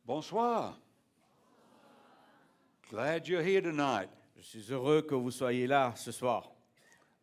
Bonsoir. Glad you're here tonight. Je suis heureux que vous soyez là ce soir.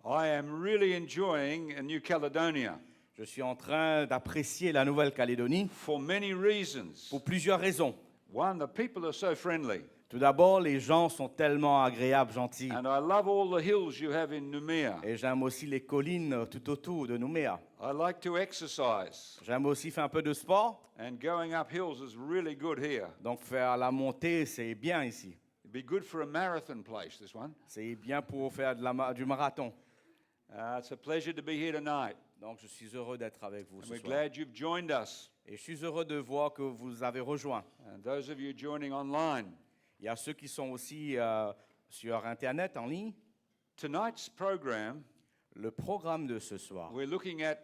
I am really enjoying New Caledonia Je suis en train d'apprécier la Nouvelle-Calédonie for many reasons. pour plusieurs raisons. One, the people are so friendly, Tout d'abord, les gens sont tellement agréables, gentils. and I love all the hills you have in Noumea. Et j'aime aussi les collines tout autour de Nouméa. I like to exercise, J'aime aussi faire un peu de sport. and going up hills is really good here. Donc faire la montée, c'est bien ici. It'd be good for a marathon place, this one. C'est bien pour faire du marathon. It's a pleasure to be here tonight, Donc je suis heureux d'être avec vous and ce we're soir. glad you've joined us. Et je suis heureux de voir que vous avez rejoint. And those of you joining online, Il y a ceux qui sont aussi sur Internet, en ligne. tonight's program, Le programme de ce soir, we're looking at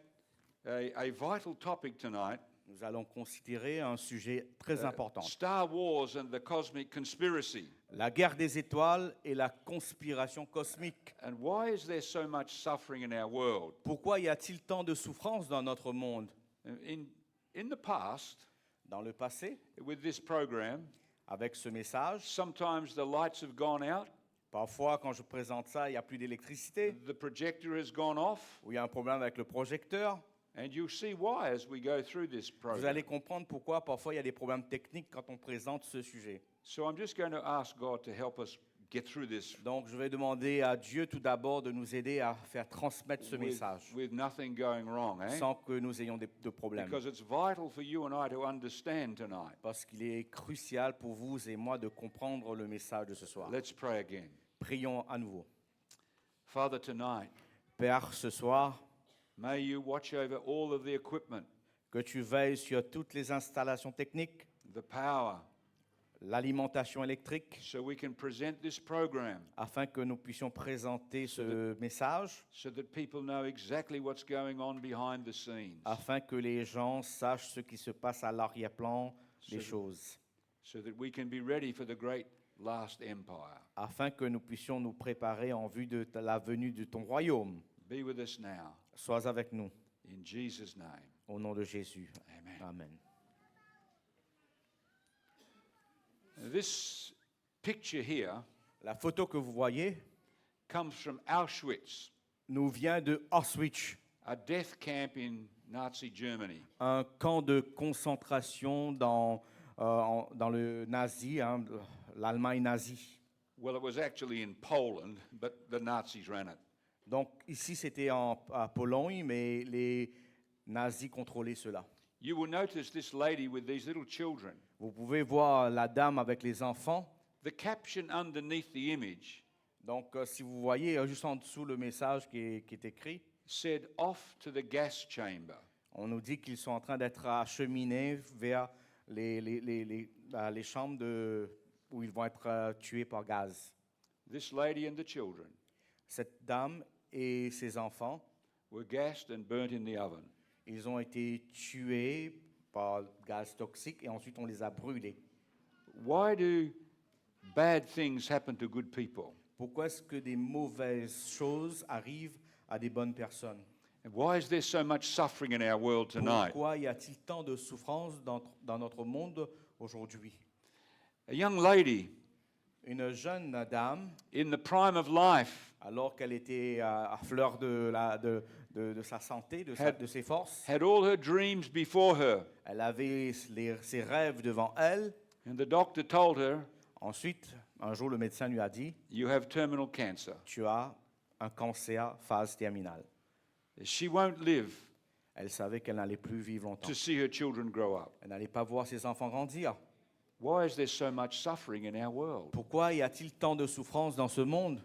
a vital topic tonight. nous allons considérer un sujet très important. Star Wars and the cosmic conspiracy. La guerre des étoiles et la conspiration cosmique. And why is there so much suffering in our world? Pourquoi y a-t-il tant de souffrance dans notre monde? In the past, Dans le passé, with this program, avec ce message, sometimes the lights have gone out, parfois quand je présente ça, il n'y a plus d'électricité, the projector has gone off, ou il y a un problème avec le projecteur. and you'll see why as we go through this Vous program. allez comprendre pourquoi parfois il y a des problèmes techniques quand on présente ce sujet. So I'm just going to ask God to help us get through this Donc je vais demander à Dieu tout d'abord de nous aider à faire transmettre ce message with nothing going wrong, eh? sans que nous ayons de problèmes. Because it's vital for you and I to understand tonight. Parce qu'il est crucial pour vous et moi de comprendre le message de ce soir. Let's pray again. Prions à nouveau. Father, tonight, Père, ce soir, may you watch over all of the equipment, que tu veilles sur toutes les installations techniques, the power, l'alimentation électrique, so we can present this program afin que nous puissions présenter ce message, so that people know exactly what's going on behind the scenes, afin que les gens sachent ce qui se passe à l'arrière-plan des choses, so that we can be ready for the great last empire. afin que nous puissions nous préparer en vue de la venue de ton royaume. Be with us now. Sois avec nous, In Jesus' name. au nom de Jésus. Amen. Amen. This picture here La photo que vous voyez comes from Auschwitz, nous vient de Auschwitz, a death camp in Nazi Germany. un camp de concentration dans le nazi, hein, l'Allemagne nazie. Well, it was actually in Poland, but the Nazis ran it. Donc ici c'était à Pologne, mais les nazis contrôlaient cela. You will notice this lady with these little children. Vous pouvez voir la dame avec les enfants. The caption underneath the image Donc si vous voyez juste en dessous le message qui est écrit, said off to the gas chamber. on nous dit qu'ils sont en train d'être acheminés vers les chambres où ils vont être tués par gaz. This lady and the children Cette dame et ses enfants, were gassed and burnt in the oven. ils ont été tués par gaz toxique et ensuite on les a brûlés. Why do bad things happen to good people? Pourquoi est-ce que des mauvaises choses arrivent à des bonnes personnes? And why is there so much suffering in our world tonight? Pourquoi y a-t-il tant de souffrance dans notre monde aujourd'hui? A young lady Une jeune dame, in the prime of life alors qu'elle était à fleur de sa santé, de ses forces, had all her dreams before her, elle avait ses rêves devant elle. and the doctor told her, Ensuite, un jour, le médecin lui a dit, you have terminal cancer. tu as un cancer phase terminale. She won't live Elle savait qu'elle n'allait plus vivre longtemps. to see her children grow up. Elle n'allait pas voir ses enfants grandir. Why is there so much suffering in our world? Pourquoi y a-t-il tant de souffrance dans ce monde?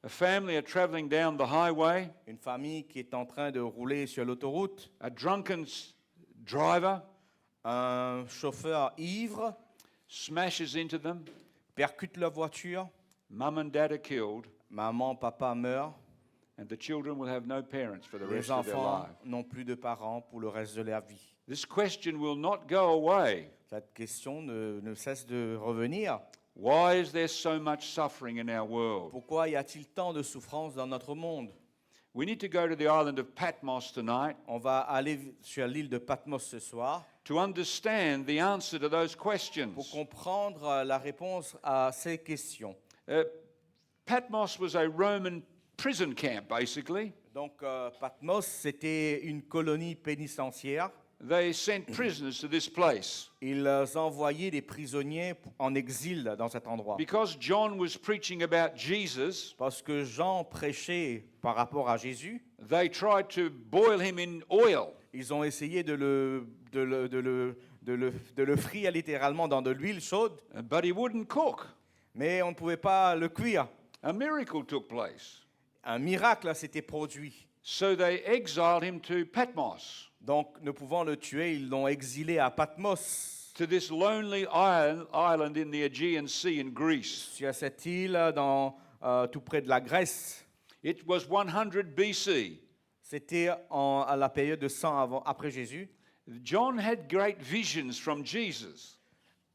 A family are traveling down the highway. Une famille qui est en train de rouler sur l'autoroute, A drunken driver un chauffeur ivre smashes into them. percute leur voiture, Mum and dad are killed, maman, papa meurent, and the children will have no parents for the les rest of their enfants life. n'ont plus de parents pour le reste de leur vie. This question will not go away. Cette question ne cesse de revenir. Why is there so much suffering in our world? Pourquoi y a-t-il tant de souffrance dans notre monde? We need to go to the island of Patmos tonight On va aller sur l'île de Patmos ce soir to understand the answer to those pour questions. comprendre la réponse à ces questions. Patmos was a Roman prison camp, basically. Donc, Patmos, c'était une colonie pénitentiaire. They sent prisoners to this place. Ils envoyaient des prisonniers en exil dans cet endroit. Because John was preaching about Jesus, Parce que Jean prêchait par rapport à Jésus, they tried to boil him in oil. ils ont essayé de le frire littéralement dans de l'huile chaude, But he wouldn't cook. mais on ne pouvait pas le cuire. A miracle took place. Un miracle s'était produit. So they exiled him to Patmos, Donc, ne pouvant le tuer, ils l'ont exilé à Patmos, to this lonely island in the Aegean Sea in Greece. sur cette île tout près de la Grèce. It was 100 BC. C'était à la période de 100 après Jésus. John had great visions from Jesus.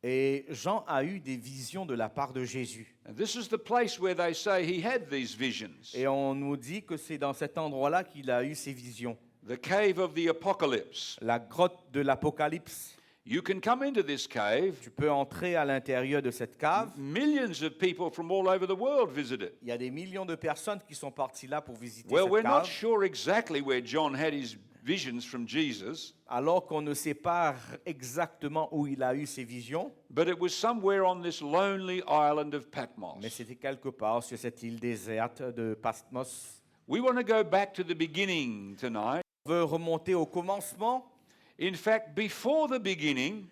Et Jean a eu des visions de la part de Jésus. And this is the place where they say he had these visions. Et on nous dit que c'est dans cet endroit-là qu'il a eu ces visions. The cave of the Apocalypse. La grotte de l'Apocalypse. You can come into this cave. Tu peux entrer à l'intérieur de cette cave. Millions of people from all over the world visit it. Il y a des millions de personnes qui sont parties là pour visiter Well, cette we're not cave. sure exactly where John had his visions from Jesus, Alors qu'on ne sait pas exactement où il a eu ces visions, but it was somewhere on this lonely island of Patmos. mais c'était quelque part sur cette île déserte de Patmos. We want to go back to the beginning tonight. On veut remonter au commencement, In fact, before the beginning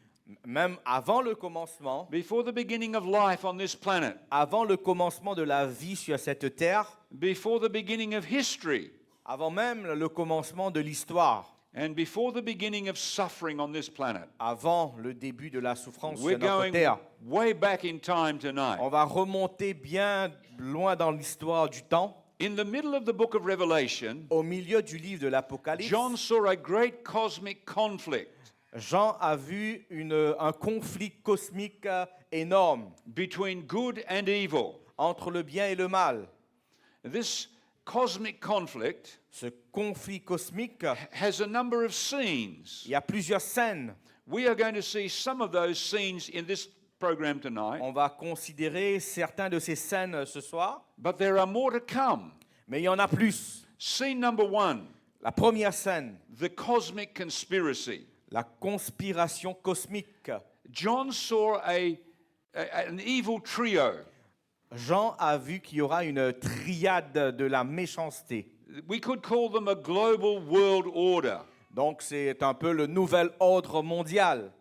avant le commencement, of life on this planet, avant le commencement de la vie sur cette terre, before the beginning of history, avant même le commencement de l'histoire, and before the beginning of suffering on this planet. avant le début de la souffrance We're sur notre going terre. way back in time tonight. On va remonter bien loin dans l'histoire du temps. In the middle of the book of Revelation, Au milieu du livre de l'Apocalypse, John saw a great cosmic conflict Jean a vu un conflit cosmique énorme between good and evil. entre le bien et le mal. This cosmic conflict Ce conflit cosmique, has a number of scenes. il y a plusieurs scènes. We are going to see some of those scenes in this program tonight, On va considérer certains de ces scènes ce soir, but there are more to come. mais il y en a plus. Scene number one, La première scène, the cosmic conspiracy. la conspiration cosmique. John saw an evil trio. Jean a vu qu'il y aura une triade de la méchanceté. We could call them a global world order. Donc c'est un peu le nouvel ordre mondial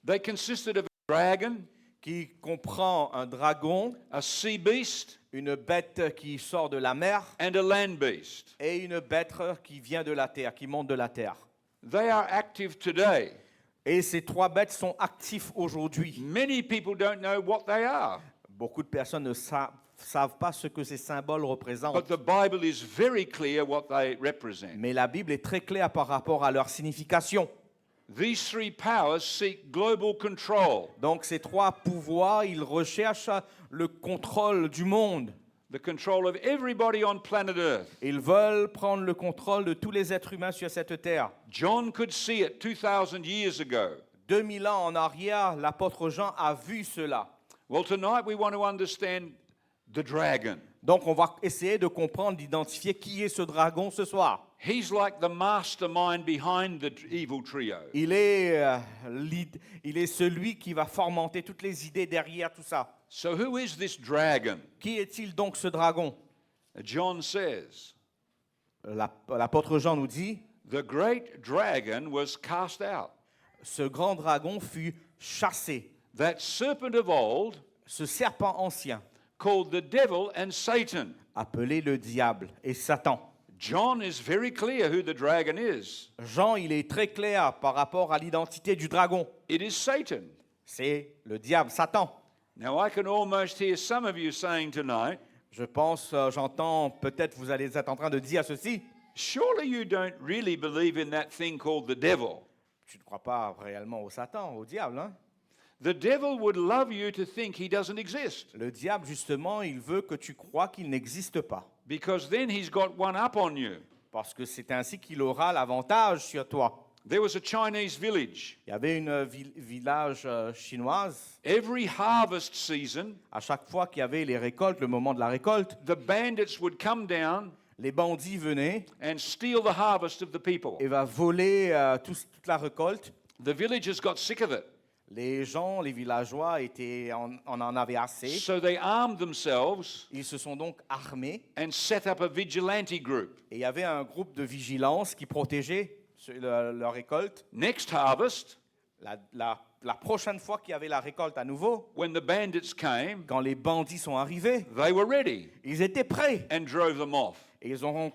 They consisted of a dragon, qui comprend un dragon, a sea beast, une bête qui sort de la mer and a land beast. et une bête qui vient de la terre, qui monte de la terre. They are active today. Et ces trois bêtes sont actifs aujourd'hui. Many people don't know what they are, Beaucoup de personnes ne savent pas ce que ces symboles but représentent. the Bible is very clear what they represent. Mais la Bible est très claire par rapport à leur signification. These three powers seek global control, Donc ces trois pouvoirs, ils recherchent le contrôle du monde. the control of everybody on planet Earth. Ils veulent prendre le contrôle de tous les êtres humains sur cette terre. John could see it 2,000 years ago. 2000 ans en arrière, l'apôtre Jean a vu cela. Well, tonight we want to understand the dragon. Donc on va essayer de comprendre, d'identifier qui est ce dragon ce soir. He's like the mastermind behind the evil trio. Il est celui qui va fomenter toutes les idées derrière tout ça. So who is this dragon? Qui est-il donc ce dragon? John says, L'apôtre Jean nous dit, the great dragon was cast out. ce grand dragon fut chassé. That serpent of old, Ce serpent ancien, called the devil and Satan. appelé le diable et Satan. John is very clear who the dragon is. Jean, il est très clair par rapport à l'identité du dragon. It is Satan. C'est le diable, Satan. Now I can almost hear some of you saying tonight, Je pense, j'entends, peut-être vous allez être en train de dire ceci. surely you don't really believe in that thing called the devil. Tu ne crois pas réellement au Satan, au diable, hein? The devil would love you to think he doesn't exist, Le diable, justement, il veut que tu crois qu'il n'existe pas. because then he's got one up on you. Parce que c'est ainsi qu'il aura l'avantage sur toi. there was a Chinese village. Il y avait une village chinoise. Every harvest season, À chaque fois qu'il y avait les récoltes, le moment de la récolte, the bandits would come down les bandits venaient and steal the harvest of the people. et va voler toute la récolte. The villagers got sick of it, Les gens, les villageois en avaient assez. so they armed themselves Ils se sont donc armés and set up a vigilante group. et il y avait un groupe de vigilance qui protégeait leur récolte. Next harvest, La prochaine fois qu'il y avait la récolte à nouveau, when the bandits came, quand les bandits sont arrivés, they were ready ils étaient prêts and drove them off. et ils ont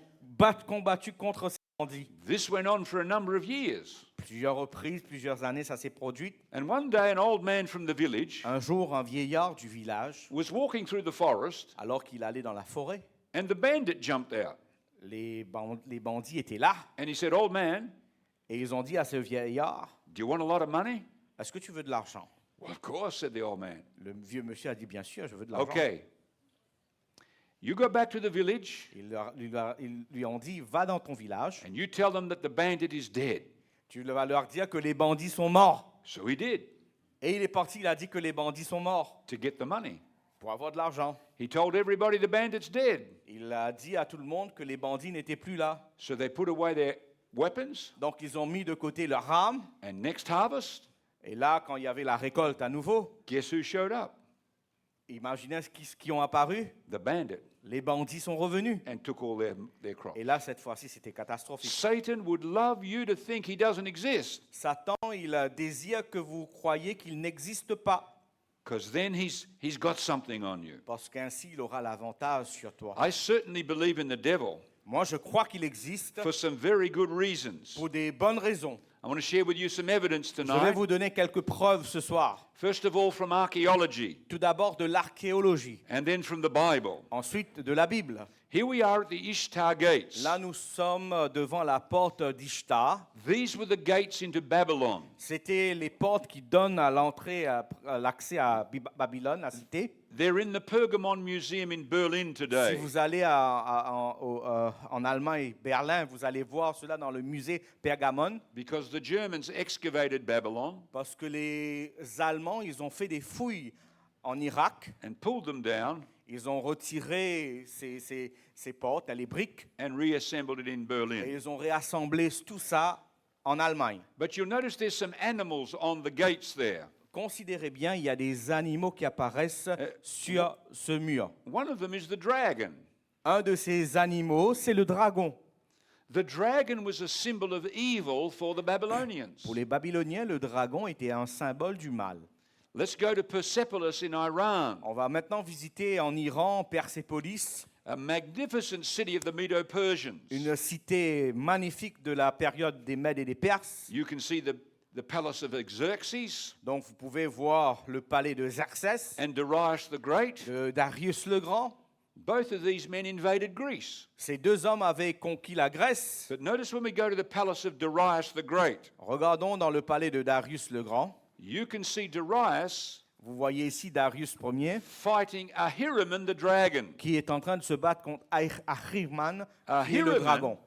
combattu contre ces bandits. This went on for a number of years. Plusieurs reprises, plusieurs années, ça s'est produit. And one day, an old man from the village Un jour, un vieillard du village, was walking through the forest, alors qu'il allait dans la forêt, and the bandit jumped out. les bandits étaient là And he said, "Old man, et ils ont dit à ce vieillard, do you want a lot of money?" est-ce que tu veux de l'argent? Well, of course, said the old man. Le vieux monsieur a dit, bien sûr, je veux de l'argent. Okay. You go back to the village Ils lui ont dit, va dans ton village, and you tell them that the bandit is dead. tu vas leur dire que les bandits sont morts. So he did, Et il est parti, il a dit que les bandits sont morts to get the money. pour avoir de l'argent. He told everybody the bandit's dead. Il a dit à tout le monde que les bandits n'étaient plus là. So they put away their weapons, Donc ils ont mis de côté leurs armes. and next harvest, Et là, quand il y avait la récolte à nouveau, guess who showed up? imaginez ce qui ont apparu. The bandit, Les bandits sont revenus. and took all their crops. Et là, cette fois-ci, c'était catastrophique. Satan would love you to think he doesn't exist, Satan, il désire que vous croyiez qu'il n'existe pas. because then he's got something on you. Parce qu'ainsi, il aura l'avantage sur toi. I certainly believe in the devil Moi, je crois qu'il existe for some very good reasons. pour des bonnes raisons. I want to share with you some evidence Je vais tonight. vous donner quelques preuves ce soir. First of all, from archaeology, Tout d'abord de l'archéologie, and then from the Bible. ensuite de la Bible. Here we are at the Ishtar Gates. Là, nous sommes devant la porte d'Ishtar. These were the gates into Babylon. C'était les portes qui donnent à l'entrée, à l'accès à Babylone, la cité. They're in the Pergamon Museum in Berlin Si today. vous allez en Allemagne, Berlin, vous allez voir cela dans le musée Pergamon, Because the Germans excavated Babylon parce que les Allemands, ils ont fait des fouilles en Irak. and pulled them down Ils ont retiré ces portes, les briques, and reassembled it in et Berlin. ils ont réassemblé tout ça en Allemagne. But you'll notice there's some animals on the gates there. Considérez bien, il y a des animaux qui apparaissent sur ce mur. One of them is the dragon. Un de ces animaux, c'est le dragon. The dragon was a symbol of evil for the Babylonians. Pour les Babyloniens, le dragon était un symbole du mal. Let's go to Persepolis in Iran, On va maintenant visiter en Iran Persépolis, a magnificent city of the Medo-Persians. une cité magnifique de la période des Mèdes et des Perses. You can see the palace of Xerxes Donc vous pouvez voir le palais de Xerxès, and Darius the Great. de Darius le Grand. Both of these men invaded Greece. Ces deux hommes avaient conquis la Grèce. But notice when we go to the palace of Darius the Great, Regardons dans le palais de Darius le Grand. you can see Darius Vous voyez ici Darius Ier fighting Ahriman the dragon. qui est en train de se battre contre Ahriman, qui est le Ahriman dragon.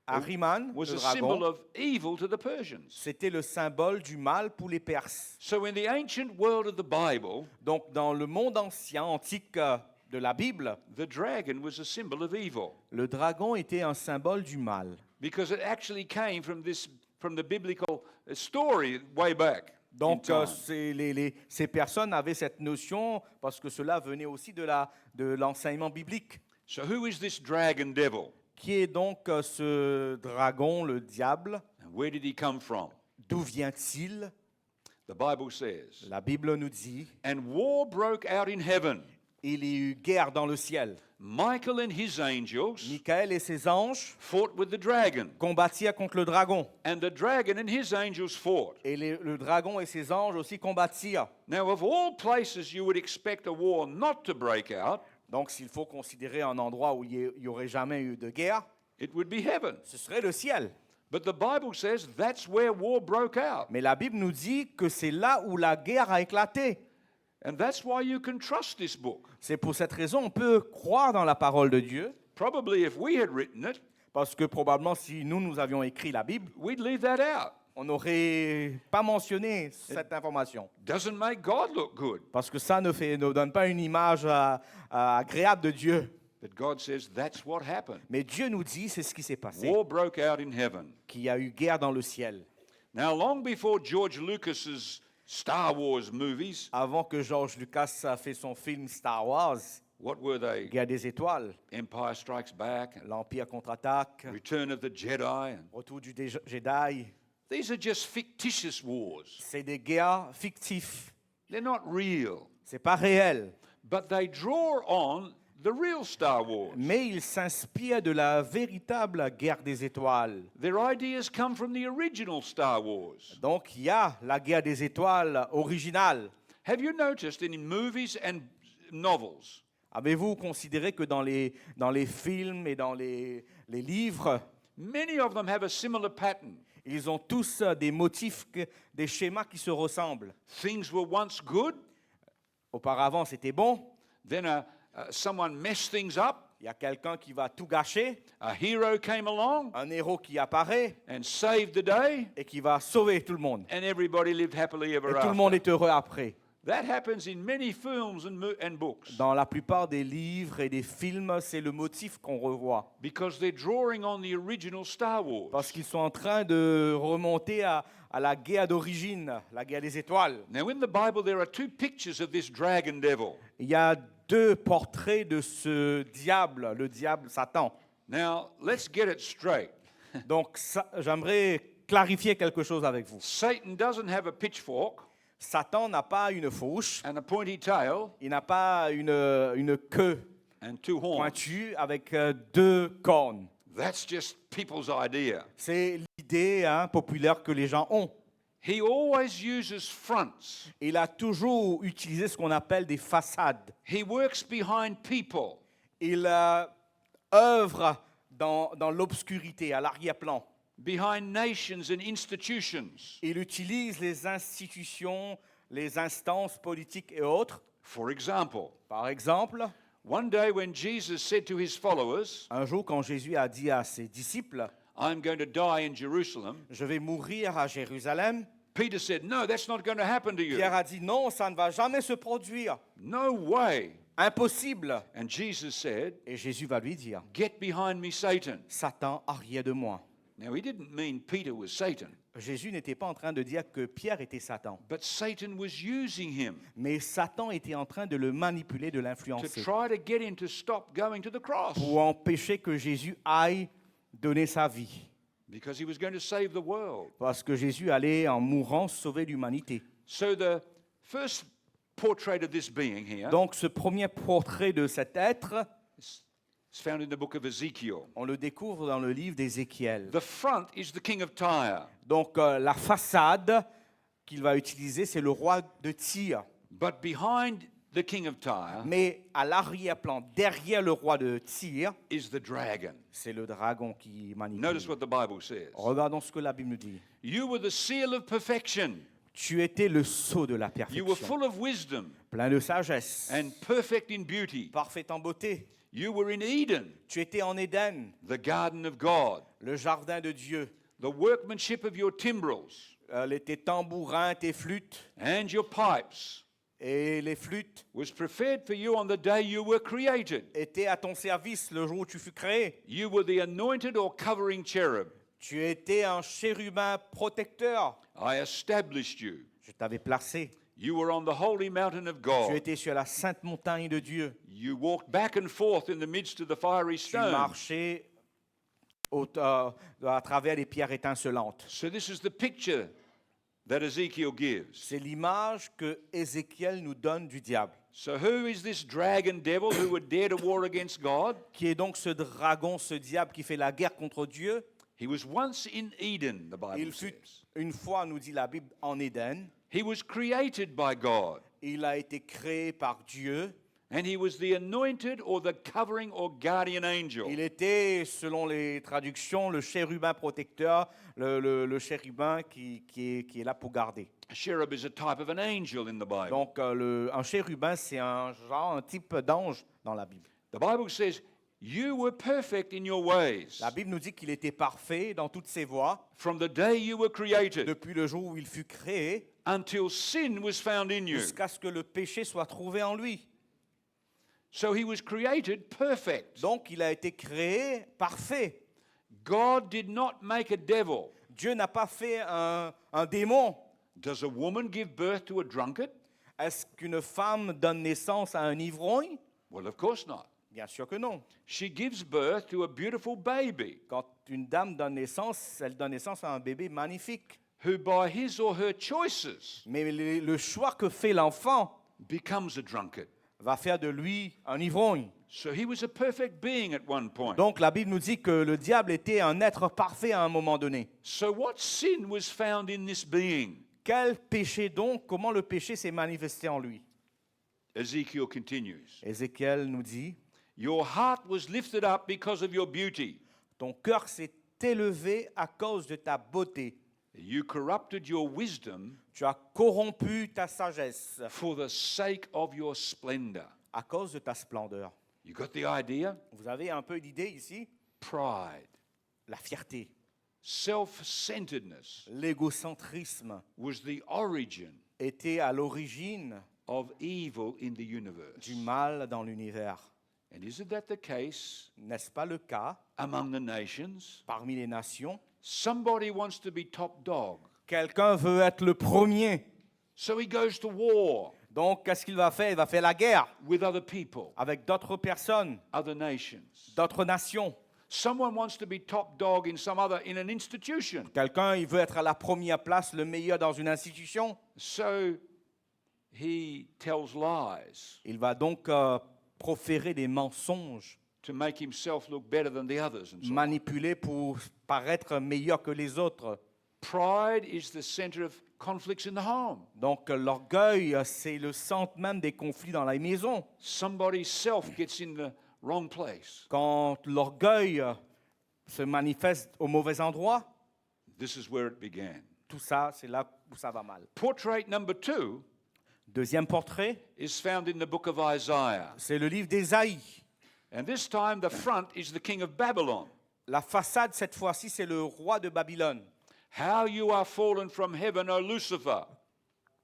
Ahriman, Was le a symbol dragon, of evil to the Persians. c'était le symbole du mal pour les Perses. So in the ancient world of the Bible, Donc dans le monde ancien, antique de la Bible, the dragon was a symbol of evil le dragon était un symbole du mal. because it actually came from the biblical story way back. Donc in time. ces personnes avaient cette notion parce que cela venait aussi de l'enseignement biblique. So who is this dragon devil? Qui est donc ce dragon, le diable? And where did he come from? D'où vient-il? The Bible says, La Bible nous dit, and war broke out in heaven. il y eut guerre dans le ciel. Michael and his angels Michael et ses anges fought with the dragon, combattirent contre le dragon. and the dragon and his angels fought. Et le dragon et ses anges aussi combattirent. Now, of all places you would expect a war not to break out, Donc s'il faut considérer un endroit où il n'y aurait jamais eu de guerre, it would be heaven. ce serait le ciel. But the Bible says that's where war broke out. Mais la Bible nous dit que c'est là où la guerre a éclaté. And that's why you can trust this book. C'est pour cette raison qu'on peut croire dans la parole de Dieu. Probably if we had written it, Parce que probablement, si nous avions écrit la Bible, we'd leave that out. on n'aurait pas mentionné cette information. Doesn't make God look good. Parce que ça ne donne pas une image agréable de Dieu. But God says that's what happened. Mais Dieu nous dit, c'est ce qui s'est passé, War broke out in heaven. qu'il y a eu guerre dans le ciel. Now, long before George Lucas's Star Wars movies, Avant que George Lucas a fait son film Star Wars, what were they? Guerre des étoiles, Empire Strikes Back, l'Empire contre-attaque, Return of the Jedi. And Retour du Jedi, these are just fictitious wars. c'est des guerres fictives. They're not real. C'est pas réel. But they draw on the real Star Wars. Mais il s'inspire de la véritable guerre des étoiles. Their ideas come from the original Star Wars. Donc il y a la guerre des étoiles originale. Have you noticed in movies and novels, Avez-vous considéré que dans les films et dans les livres, many of them have a similar pattern? ils ont tous des motifs, des schémas qui se ressemblent. Things were once good, Auparavant, c'était bon. then someone messed things up, Il y a quelqu'un qui va tout gâcher, a hero came along un héros qui apparaît and saved the day, et qui va sauver tout le monde. and everybody lived happily ever Et tout le monde after. est heureux après. That happens in many films and books Dans la plupart des livres et des films, c'est le motif qu'on revoit. because they're drawing on the original Star Wars. Parce qu'ils sont en train de remonter à la guerre d'origine, la guerre des étoiles. Now, in the Bible, there are two pictures of this dragon devil. Il y a deux portraits de ce diable, le diable Satan. Now, let's get it straight. Donc, j'aimerais clarifier quelque chose avec vous. Satan doesn't have a pitchfork Satan n'a pas une fourche, and a pointy tail il n'a pas une queue and two horns. pointue avec deux cornes. That's just people's idea. C'est l'idée populaire que les gens ont. He always uses fronts. Il a toujours utilisé ce qu'on appelle des façades. He works behind people. Il œuvre dans l'obscurité, à l'arrière-plan. Behind nations and institutions. Il utilise les institutions, les instances politiques et autres. For example, Par exemple, one day when Jesus said to his followers, un jour quand Jésus a dit à ses disciples, I'm going to die in Jerusalem, « Je vais mourir à Jérusalem », Peter said, no, that's not going to happen to you. Pierre a dit, « Non, ça ne va jamais se produire. No way. Impossible. And Jesus said, » Et Jésus va lui dire, get behind me, Satan. « Satan, arrière de moi. » Now, he didn't mean Peter was Satan, Jésus n'était pas en train de dire que Pierre était Satan. but Satan was using him Mais Satan était en train de le manipuler, de to l'influencer, try to get him to stop going to the cross pour empêcher que Jésus aille donner sa vie. because he was going to save the world. Parce que Jésus allait, en mourant, sauver l'humanité. So the first portrait of this being here Donc ce premier portrait de cet être, is found in the book of Ezekiel. on le découvre dans le livre d'Ézéchiel. The front is the king of Tyre, Donc la façade qu'il va utiliser, c'est le roi de Tyr. but behind the king of Tyre Mais à l'arrière-plan, derrière le roi de Tyr, is the dragon. c'est le dragon qui manipule. Notice what the Bible says. Regardons ce que la Bible nous dit. You were the seal of perfection. Tu étais le sceau de la You were perfection, full of wisdom plein de sagesse, and perfect in beauty. parfait en beauté. You were in Eden, Tu étais en Éden, the garden of God. le jardin de Dieu. The workmanship of your timbrels Tes tambourins, tes flûtes and your pipes et les flûtes was prepared for you on the day you were created. étaient à ton service le jour où tu fus créé. You were the anointed or covering cherub. Tu étais un chérubin protecteur. I established you. Je t'avais placé. You were on the holy mountain of Tu God. étais sur la sainte montagne de Dieu. You walked back and forth in the midst of the fiery Tu stone. marchais à travers les pierres étincelantes. So this is the picture that Ezekiel gives. C'est l'image que Ézéchiel nous donne du diable. So who is this dragon devil who would dare to war against God? Qui est donc ce dragon, ce diable qui fait la guerre contre Dieu? He was once in Eden, the Bible Il fut says. une fois, nous dit la Bible, en Éden. He was created by God, Il a été créé par Dieu. and he was the anointed or the covering or guardian angel. Il était, selon les traductions, le chérubin protecteur, le chérubin qui est là pour garder. A cherub is a type of an angel in the Bible. Donc, un chérubin, c'est un type d'ange dans la Bible. The Bible says You were perfect in your ways La Bible nous dit qu'il était parfait dans toutes ses voies from the day you were created depuis le jour où il fut créé until sin was found in you. jusqu'à ce que le péché soit trouvé en lui. So he was created perfect. Donc il a été créé parfait. God did not make a devil. Dieu n'a pas fait un démon. Does a woman give birth to a drunkard? Est-ce qu'une femme donne naissance à un ivrogne? Well, of course not. Bien sûr que non. She gives birth to a beautiful baby Quand une dame donne naissance, elle donne naissance à un bébé magnifique. who, by his or her choices, Mais le choix que fait l'enfant becomes a drunkard. va faire de lui un ivrogne. So he was a perfect being at one point. Donc la Bible nous dit que le diable était un être parfait à un moment donné. So what sin was found in this being? Quel péché donc? Comment le péché s'est manifesté en lui? Ezekiel continues. Ézéchiel nous dit, Your heart was lifted up because of your beauty. ton cœur s'est élevé à cause de ta beauté. You corrupted your wisdom Tu as corrompu ta sagesse for the sake of your splendor. à cause de ta splendeur. You got the idea? Vous avez un peu d'idée ici? Pride, La fierté, self-centeredness l'égocentrisme was the origin était à l'origine of evil in the universe. du mal dans l'univers. And isn't that the case N'est-ce pas le cas among the nations? parmi les nations? Somebody wants to be top dog, Quelqu'un veut être le premier. so he goes to war Donc, qu'est-ce qu'il va faire? Il va faire la guerre with other people, avec d'autres personnes, other nations. d'autres nations. Someone wants to be top dog in an institution, Quelqu'un, il veut être à la première place, le meilleur dans une institution. so he tells lies Il va donc proférer des mensonges, to make himself look better than the others and so on. manipuler pour paraître meilleur que les autres. Pride is the center of conflicts in the home. Donc, l'orgueil, c'est le centre même des conflits dans la maison. Somebody's self gets in the wrong place. Quand l'orgueil se manifeste au mauvais endroit, This is where it began. tout ça, c'est là où ça va mal. Portrait number 2 Deuxième portrait, is found in the book of Isaiah. c'est le livre d'Ésaïe. And this time the front is the king of Babylon. La façade, cette fois-ci, c'est le roi de Babylone. How you are fallen from heaven, O Lucifer,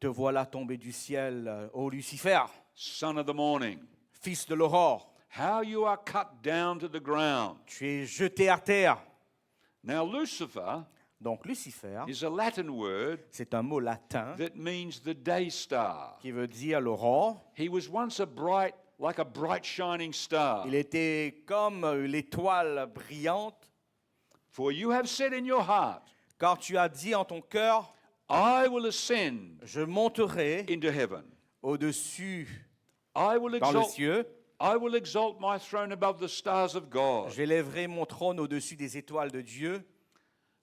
Te voilà tombé du ciel, ô Lucifer, son of the morning. fils de l'aurore. How you are cut down to the ground. Tu es jeté à terre. Now, Lucifer Donc Lucifer, is a Latin word c'est un mot latin that means the day star. qui veut dire l'aurore. He was once like a bright shining star. Il était comme l'étoile brillante, For you have said in your heart, car tu as dit en ton cœur, I will ascend je monterai into heaven. au-dessus I will dans le exalt, ciel, I will exalt my throne above the stars of God. j'élèverai mon trône au-dessus des étoiles de Dieu.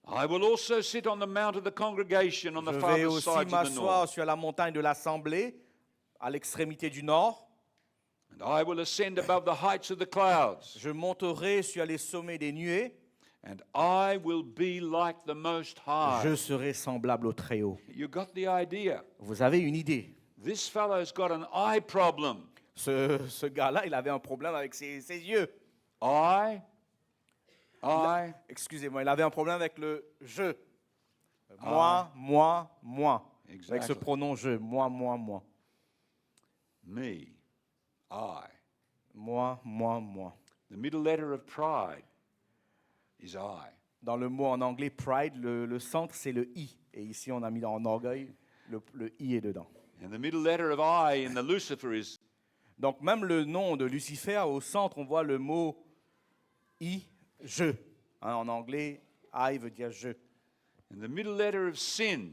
I will also sit on the mount of the congregation on the Je vais farthest aussi sides of the m'asseoir north. sur la montagne de l'assemblée, à l'extrémité du nord. And I will ascend above the heights of the clouds. Je monterai sur les sommets des nuées. And I will be like the Most High. Je serai semblable au Très-Haut. You got the idea. Vous avez une idée. This fellow's got an eye problem. Ce gars-là, il avait un problème avec ses yeux. Excusez-moi, il avait un problème avec le je. Moi, moi, moi. Avec ce Exactly. pronom je. Moi, moi, moi. Me, I. Moi, moi, moi. The middle letter of pride is I. Dans le mot en anglais pride, le centre, c'est le i. Et ici, on a mis en orgueil, le i est dedans. And the middle letter of I in the Lucifer is Donc, même le nom de Lucifer, au centre, on voit le mot I, je. Hein, en anglais, I veut dire je. and the middle letter of sin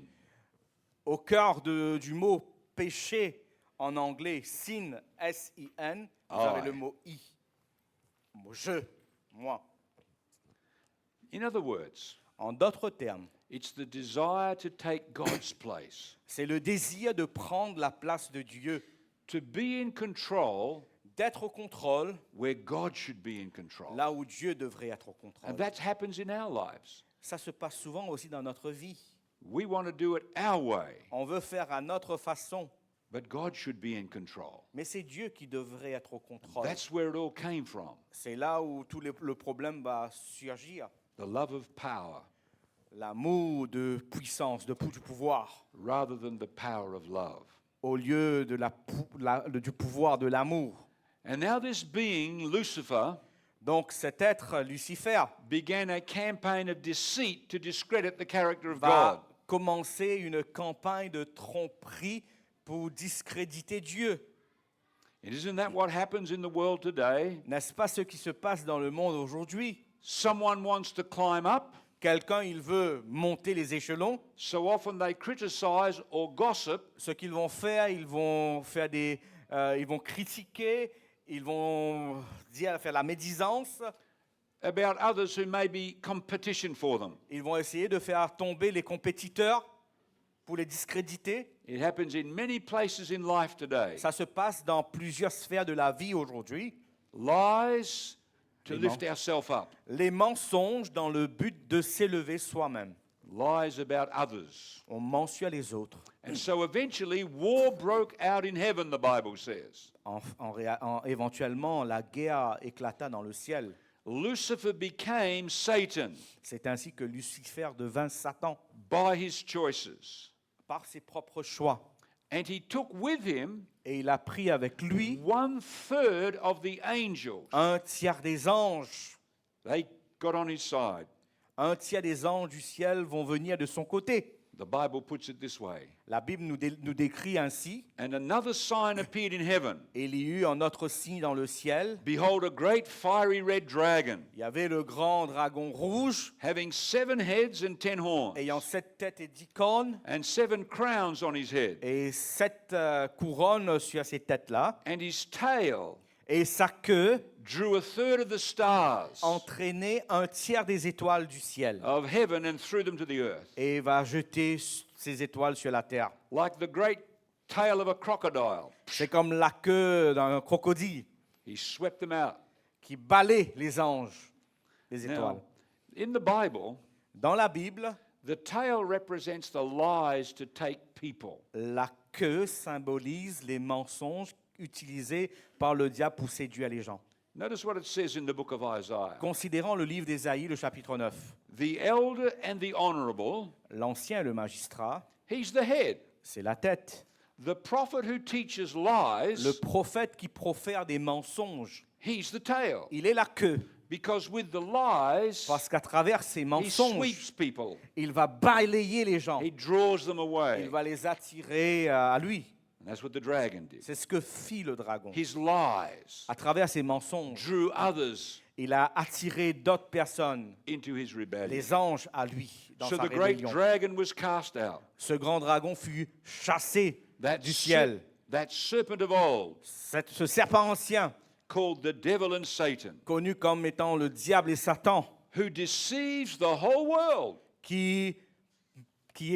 Au cœur du mot péché, en anglais, sin, S-I-N, vous Ah, avez ouais. le mot I. Je, moi. In other words, En d'autres termes, it's the desire to take God's place, c'est le désir de prendre la place de Dieu, to be in control d'être au contrôle where God should be in control. là où Dieu devrait être au contrôle. And that happens in our lives. Ça se passe souvent aussi dans notre vie. We want to do it our way. On veut faire à notre façon. But God should be in control. Mais c'est Dieu qui devrait être au contrôle. That's where it all came from. C'est là où le problème va surgir. The love of power L'amour de puissance, du pouvoir, rather than the power of love. au lieu de du pouvoir de l'amour. And now this being, Lucifer, Donc cet être, Lucifer, began a campaign of deceit to discredit the character of God. va commencer une campagne de tromperie pour discréditer Dieu. And isn't that what happens in the world today? N'est-ce pas ce qui se passe dans le monde aujourd'hui? Someone wants to climb up, Quelqu'un, il veut monter les échelons. so often they criticize or gossip Ce qu'ils vont faire ils vont critiquer, ils vont faire la médisance, about others who may be competition for them. ils vont essayer de faire tomber les compétiteurs pour les discréditer. It happens in many places in life today. Ça se passe dans plusieurs sphères de la vie aujourd'hui. Lies to Amen. lift ourselves up. Les mensonges dans le but de s'élever soi-même. Lies about others. On ment sur les autres. And so eventually war broke out in heaven, the Bible says. Éventuellement, la guerre éclata dans le ciel. Lucifer became Satan C'est ainsi que Lucifer devint Satan by his choices. par ses propres choix. And he took with him Et il a pris avec lui 1/3 of the angels. un tiers des anges. They got on his side. Un tiers des anges du ciel vont venir de son côté. The Bible puts it this way. La Bible nous décrit ainsi. And another sign appeared in heaven. Et il y eut un autre signe dans le ciel. Behold, a great fiery red dragon, Il y avait le grand dragon rouge, having 7 heads and 10 horns, ayant 7 têtes et 10 cornes, and 7 crowns on his head. et 7 couronnes sur ces têtes-là. And his tail Et sa queue drew 1/3 of the stars entraînait un tiers des étoiles du ciel. of heaven and threw them to the earth. Et va jeter ces étoiles sur la terre. Like the great tail of a crocodile, C'est comme la queue d'un crocodile he swept them out. qui balaie les anges, les étoiles. Now, in the Bible, Dans la Bible, the tail represents the lies to take people. la queue symbolise les mensonges utilisés par le diable pour séduire les gens. Notice what it says in the book of Isaiah. Considérons le livre d'Ésaïe, le chapitre 9. The elder and the honorable, L'ancien et le magistrat, he's the head. c'est la tête. The prophet who teaches lies, Le prophète qui profère des mensonges, he's the tail. il est la queue. Because with the lies, Parce qu'à travers ces he mensonges, sweeps people. il va balayer les gens. He draws them Il away. va les attirer à lui. And that's what the dragon did. C'est ce que fit le dragon. His lies À travers ses mensonges, drew others il a attiré d'autres personnes, into his rebellion. les anges à lui, dans So sa the great rébellion. dragon was cast out. Ce grand dragon fut chassé That, du ciel. that serpent of old, Ce serpent ancien, called the devil and Satan, connu comme étant le diable et Satan, who deceives the whole world, qui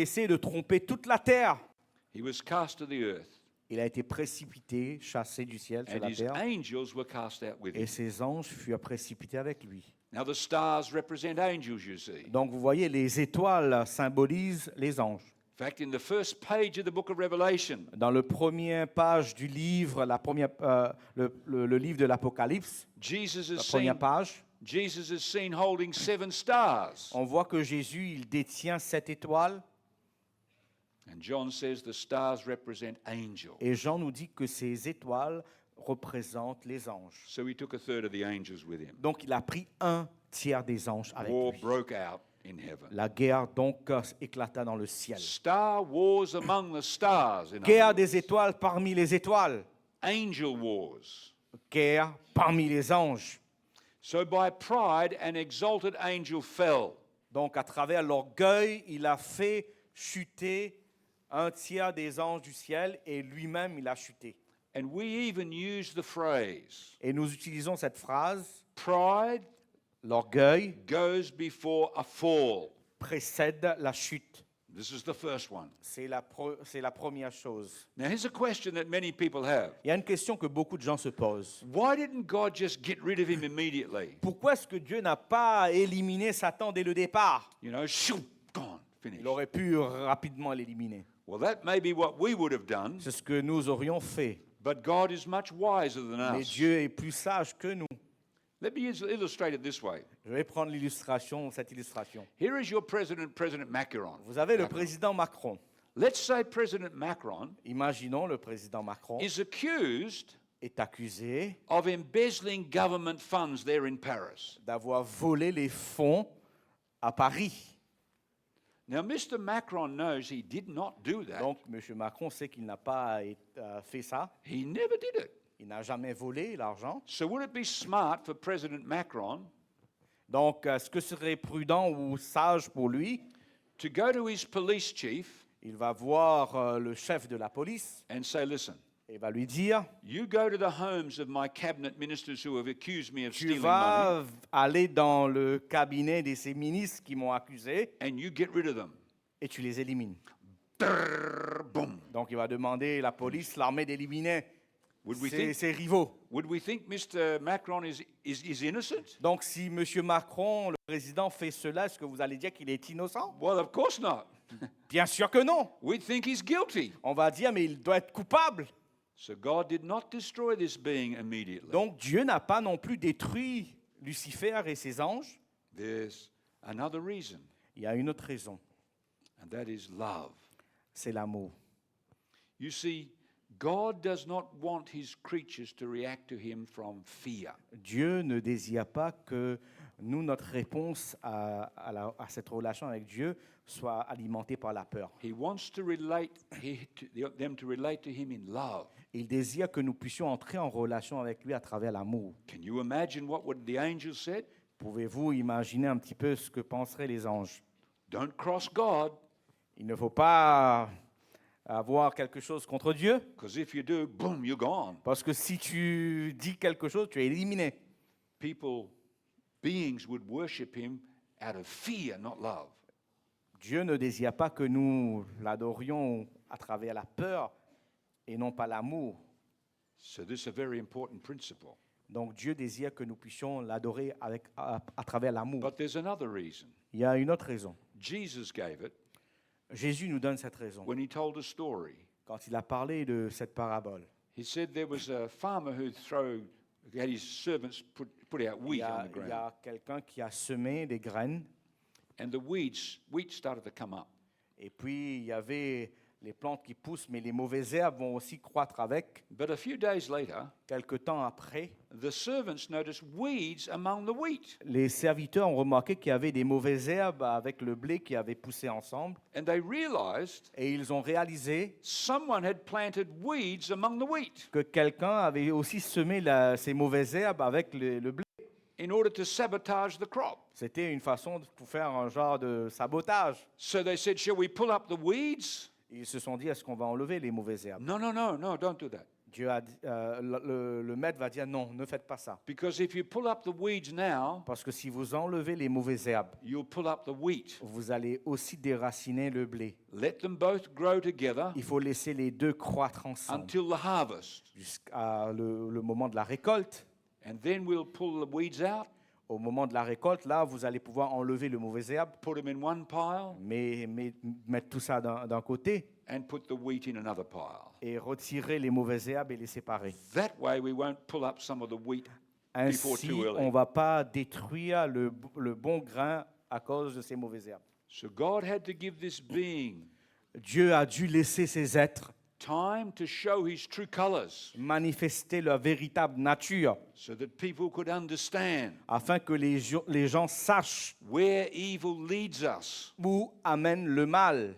essaie de tromper toute la terre, he was cast to the earth. il a été précipité, chassé du ciel sur And la his terre, angels were cast out with et him. ses anges furent précipités avec lui. Now the stars represent angels, you see. Donc vous voyez, les étoiles symbolisent les anges. In fact, in the first page of the book of Revelation, Dans le premier page du livre, le livre de l'Apocalypse, Jesus la is première seen, page, Jesus is seen holding 7 stars. on voit que Jésus, il détient 7 étoiles, And John says the stars represent angels. et Jean nous dit que ces étoiles représentent les anges. So he took 1/3 of the angels with him. Donc il a pris un tiers des anges avec War lui. broke out in heaven. La guerre donc éclata dans le ciel. Star wars among the stars. In Guerre other des words. étoiles parmi les étoiles. Angel wars. Guerre parmi les anges. So by pride, an exalted angel fell. Donc à travers l'orgueil, il a fait chuter un tiers des anges du ciel et lui-même il a chuté. And we even use the phrase, Et nous utilisons cette phrase, pride l'orgueil goes before a fall. précède la chute. This is the first one. C'est la première chose. Now, here's a question that many people have. Il y a une question que beaucoup de gens se posent. Why didn't God just get rid of him immediately? Pourquoi est-ce que Dieu n'a pas éliminé Satan dès le départ? You know, shoo, gone, finished. Il aurait pu rapidement l'éliminer. Well, that may be what we would have done, C'est ce que nous aurions fait. but God is much wiser than Mais us. Dieu est plus sage que nous. Let me illustrate it this way. Je vais prendre cette illustration. Here is your president, President Macron. Vous avez le président Macron. Let's say President Macron Imaginons le président Macron is accused est accusé of embezzling government funds there in Paris. d'avoir volé les fonds à Paris. Now, Mr. Macron knows he did not do that. Donc, M. Macron sait qu'il n'a pas fait ça. He never did it. Il n'a jamais volé l'argent. So would it be smart for President Macron Donc, est-ce que ce serait prudent ou sage pour lui? to go to his police chief Il va voir le chef de la police and say, listen, et va lui dire, you go to the homes of my cabinet ministers who have accused me of tu stealing money vas aller dans le cabinet de ces ministres qui m'ont accusé and you get rid of them. et tu les élimines. Boom. Donc, il va demander la police, l'armée d'éliminer Would we think, ses rivaux. would we think Mr. Macron is innocent? Donc, si M. Macron, le président, fait cela, est-ce que vous allez dire qu'il est innocent? Well, of course not. Bien sûr que non. We'd think he's guilty. On va dire, mais il doit être coupable. So God did not destroy this being immediately. Donc, Dieu n'a pas non plus détruit Lucifer et ses anges. There's another reason, Il y a une autre raison, and that is love. c'est l'amour. You see, God does not want his creatures to react to him from fear. Dieu ne désire pas que nous, notre réponse à cette relation avec Dieu soit alimentée par la peur. He wants to them to relate to him in love. Il désire que nous puissions entrer en relation avec lui à travers l'amour. Can you imagine what would the angels said? Pouvez-vous imaginer un petit peu ce que penseraient les anges? Don't cross God, Il ne faut pas avoir quelque chose contre Dieu, because if you do, boom, you're gone. parce que si tu dis quelque chose, tu es éliminé. Beings would worship him out of fear, not love. Dieu ne désire pas que nous l'adorions à travers la peur et non pas l'amour. So this is a very important principle. Donc Dieu désire que nous puissions l'adorer à travers l'amour. But there's another reason. Il y a une autre raison. Jesus gave it Jésus nous donne cette raison. when he told a story. Quand il a parlé de cette parabole, He said there was a farmer who had his servants put out il wheat y on a, the il ground. y a quelqu'un qui a semé des graines And the wheat started to come up. et puis il y avait les plantes qui poussent, mais les mauvaises herbes vont aussi croître avec. But a few days later, Quelque temps après, the servants noticed weeds among the wheat. les serviteurs ont remarqué qu'il y avait des mauvaises herbes avec le blé qui avait poussé ensemble And they realized et ils ont réalisé someone had planted weeds among the wheat que quelqu'un avait aussi semé ces mauvaises herbes avec le blé. in order to sabotage the crop. C'était une façon pour faire un genre de sabotage. So they said, shall we pull up the weeds? Ils se sont dit, est-ce qu'on va enlever les mauvaises herbes? No, don't do that. Dieu a dit- le maître va dire, non, ne faites pas ça. Because if you pull up the weeds now, Parce que si vous enlevez les mauvaises herbes, you'll pull up the wheat. vous allez aussi déraciner le blé. Let them both grow together Il faut laisser les deux croître ensemble until the harvest. jusqu'à le moment de la récolte. And then we'll pull the weeds out, Au moment de la récolte, là, vous allez pouvoir enlever le mauvais herbe, put them in one pile, mais mettre tout ça d'un côté and put the wheat in another pile. et retirer les mauvaises herbes et les séparer. That way we won't pull up some of the wheat before Ainsi, too early. on ne va pas détruire le bon grain à cause de ces mauvaises herbes. So God had to give this being Dieu a dû laisser ces êtres time to show his true colors manifester leur véritable nature so that people could understand afin que les gens sachent where evil leads us. où amène le mal.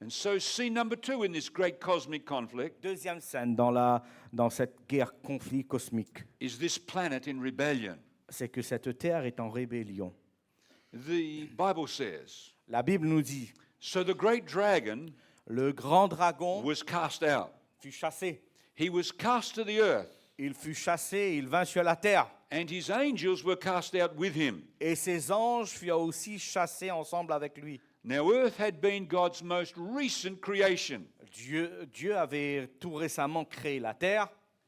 And so scene number 2 in this great cosmic conflict Deuxième scène dans cette guerre conflit cosmique, is this planet in rebellion. c'est que cette terre est en rébellion. The Bible says, La Bible nous dit, so the great dragon le grand dragon was cast out. fut chassé. He was cast to the earth, Il fut chassé, il vint sur la terre. and his angels were cast out with him. Et ses anges furent aussi chassés ensemble avec lui. Now, earth had been God's most recent creation, Dieu avait tout récemment créé la terre.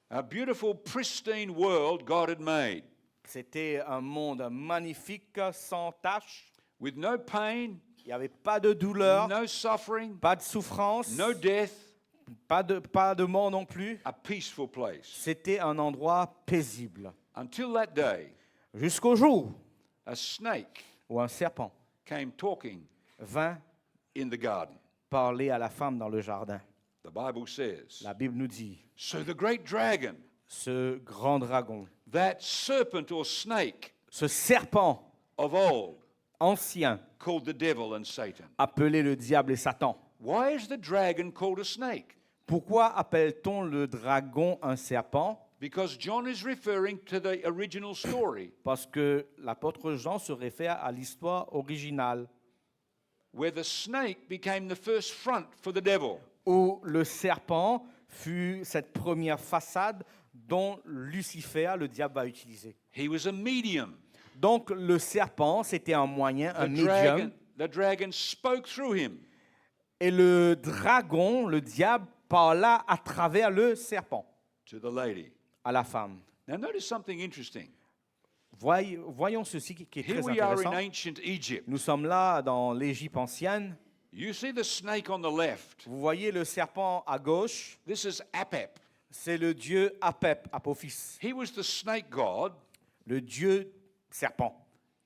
a beautiful, pristine world God had made, C'était un monde magnifique, sans tache, with no pain, Il n'y avait pas de douleur, no suffering, pas de souffrance, no death, pas de mort non plus. a peaceful place. C'était un endroit paisible. Until that day, Jusqu'au jour a snake où un serpent came talking vint in the garden. parler à la femme dans le jardin. The Bible says, La Bible nous dit, so the great dragon, ce grand dragon, that serpent or snake ce serpent of old, ancien, called the devil and Satan. appelé le diable et Satan. Why is the dragon called a snake? Pourquoi appelle-t-on le dragon un serpent? Because John is referring to the original story Parce que l'apôtre Jean se réfère à l'histoire originale, where the snake became the first front for the devil. où le serpent fut cette première façade dont Lucifer, le diable, va utiliser. He was a medium. Donc le serpent, c'était un moyen, un médium, The dragon spoke through him. et le dragon, le diable, parla à travers le serpent To the lady. à la femme. Now notice something interesting. Voyons ceci qui est Here très we are in intéressant. ancient Egypt. Nous sommes là dans l'Égypte ancienne. You see the snake on the left. Vous voyez le serpent à gauche, This is Apep. c'est le dieu Apep, Apophis, He was the snake god, le dieu serpent,